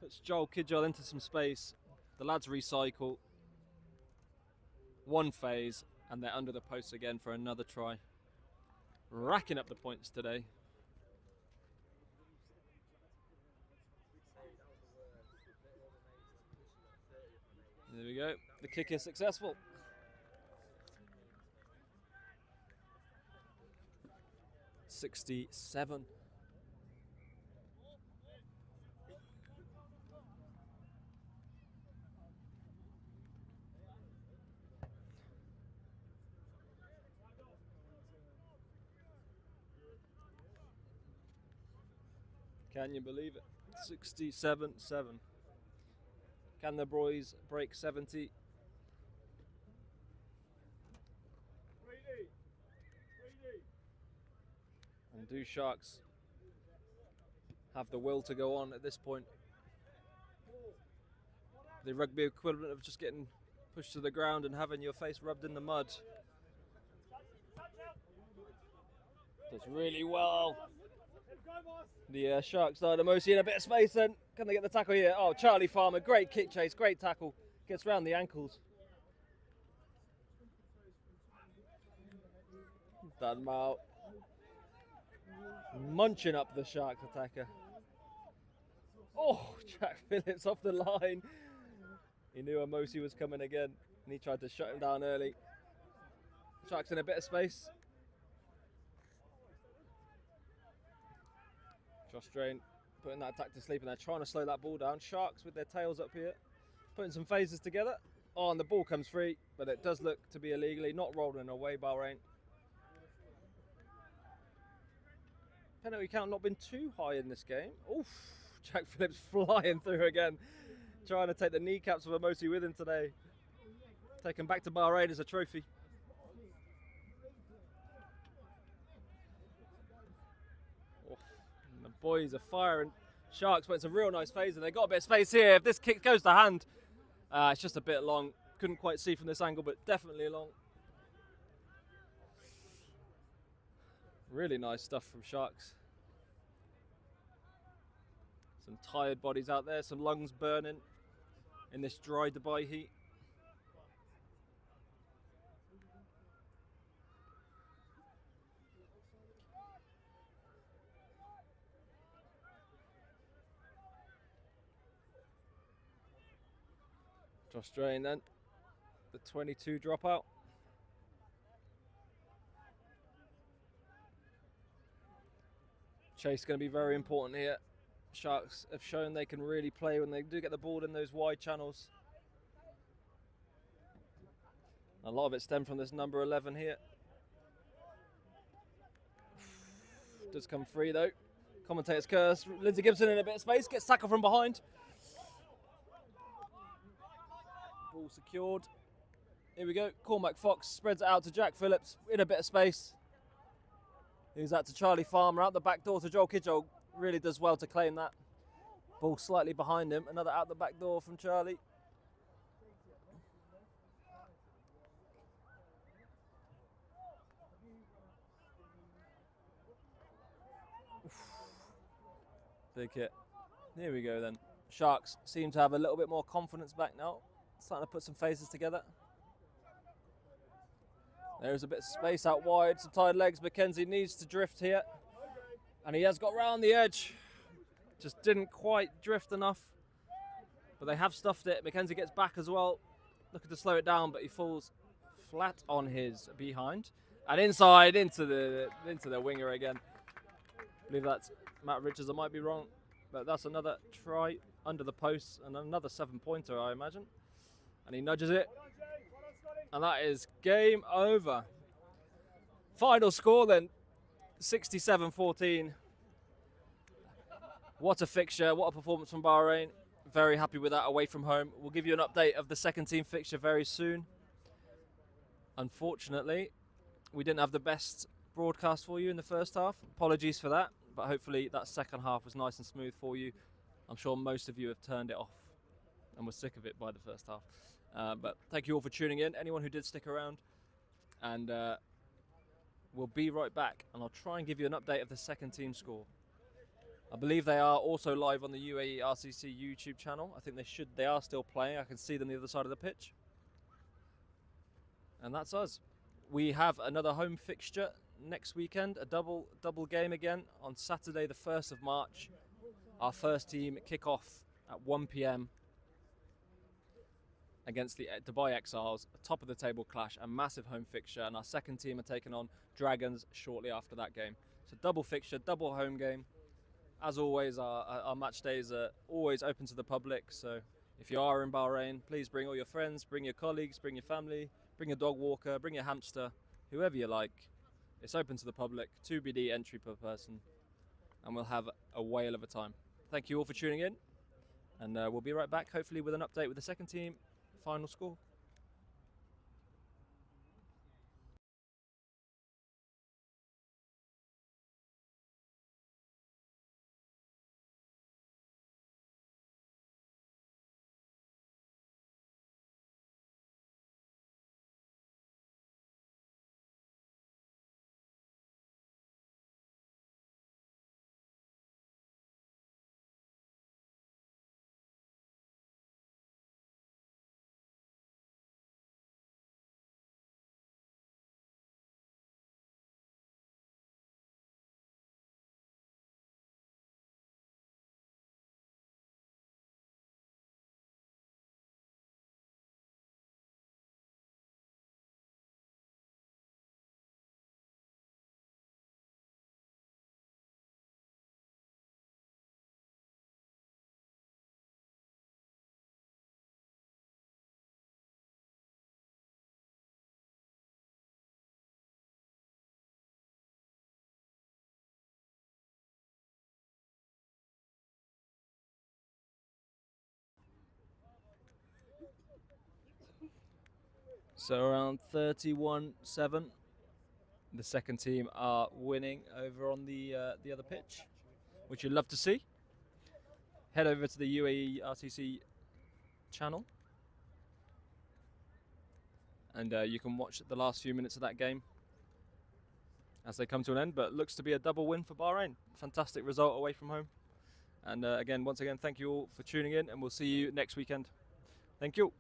Puts Joel Kidgel into some space. The lads recycle. One phase and they're under the post again for another try. Racking up the points today. There we go. The kick is successful. $67. Can you believe it? 67-7. Can the boys break 70? And do Sharks have the will to go on at this point? The rugby equivalent of just getting pushed to the ground and having your face rubbed in the mud. Does really well. The Sharks Dynamosi in a bit of space then. Can they get the tackle here? Oh, Charlie Farmer, great kick chase, great tackle. Gets round the ankles. Done mal. Munching up the Sharks attacker. Oh, Jack Phillips off the line. He knew Amosi was coming again, and he tried to shut him down early. Sharks in a bit of space. Josh Drain putting that attack to sleep, and they're trying to slow that ball down. Sharks with their tails up here, putting some phases together. Oh, and the ball comes free, but it does look to be illegally, not rolling away, Bahrain. Penalty count not been too high in this game. Oof, Jack Phillips flying through again, trying to take the kneecaps of Amosi with him today. Taken back to Bahrain as a trophy. Oof, and the boys are firing. Sharks went some real nice phases. They got a bit of space here. If this kick goes to hand, it's just a bit long. Couldn't quite see from this angle, but definitely long. Really nice stuff from Sharks. Some tired bodies out there, some lungs burning in this dry Dubai heat. Josh Drain then, the 22 dropout. Chase going to be very important here. Sharks have shown they can really play when they do get the ball in those wide channels. A lot of it stemmed from this number 11 here. Does come free though. Commentator's curse. Lindsay Gibson in a bit of space, gets tackled from behind. Ball secured. Here we go. Cormac Fox spreads it out to Jack Phillips in a bit of space. He's out to Charlie Farmer, out the back door to Joel Kidjo. Really does well to claim that. Ball slightly behind him. Another out the back door from Charlie. Big hit. Here we go then. Sharks seem to have a little bit more confidence back now. Starting to put some phases together. There's a bit of space out wide, some tired legs. Mackenzie needs to drift here. And he has got round the edge. Just didn't quite drift enough. But they have stuffed it. Mackenzie gets back as well. Looking to slow it down, but he falls flat on his behind. And inside into the winger again. I believe that's Matt Richards. I might be wrong. But that's another try under the post. And another 7-pointer, I imagine. And he nudges it. And that is game over. Final score then, 67-14. What a fixture, what a performance from Bahrain. Very happy with that away from home. We'll give you an update of the second team fixture very soon. Unfortunately, we didn't have the best broadcast for you in the first half. Apologies for that, but hopefully that second half was nice and smooth for you. I'm sure most of you have turned it off and were sick of it by the first half. But thank you all for tuning in, anyone who did stick around. And we'll be right back, and I'll try and give you an update of the second team score. I believe they are also live on the UAE RCC YouTube channel. I think they are still playing. I can see them the other side of the pitch. And that's us. We have another home fixture next weekend, a double game again on Saturday the 1st of March. Our first team kick off at 1 p.m. against the Dubai Exiles, a top of the table clash, a massive home fixture, and our second team are taking on Dragons shortly after that game. So double fixture, double home game. As always, our match days are always open to the public, so if you are in Bahrain, please bring all your friends, bring your colleagues, bring your family, bring your dog walker, bring your hamster, whoever you like. It's open to the public, 2BD entry per person, and we'll have a whale of a time. Thank you all for tuning in, and we'll be right back, hopefully with an update with the second team final score. So around 31-7. The second team are winning over on the other pitch, which you'd love to see. Head over to the UAE RTC channel, and you can watch the last few minutes of that game as they come to an end. But it looks to be a double win for Bahrain. Fantastic result away from home. And once again, thank you all for tuning in, and we'll see you next weekend. Thank you.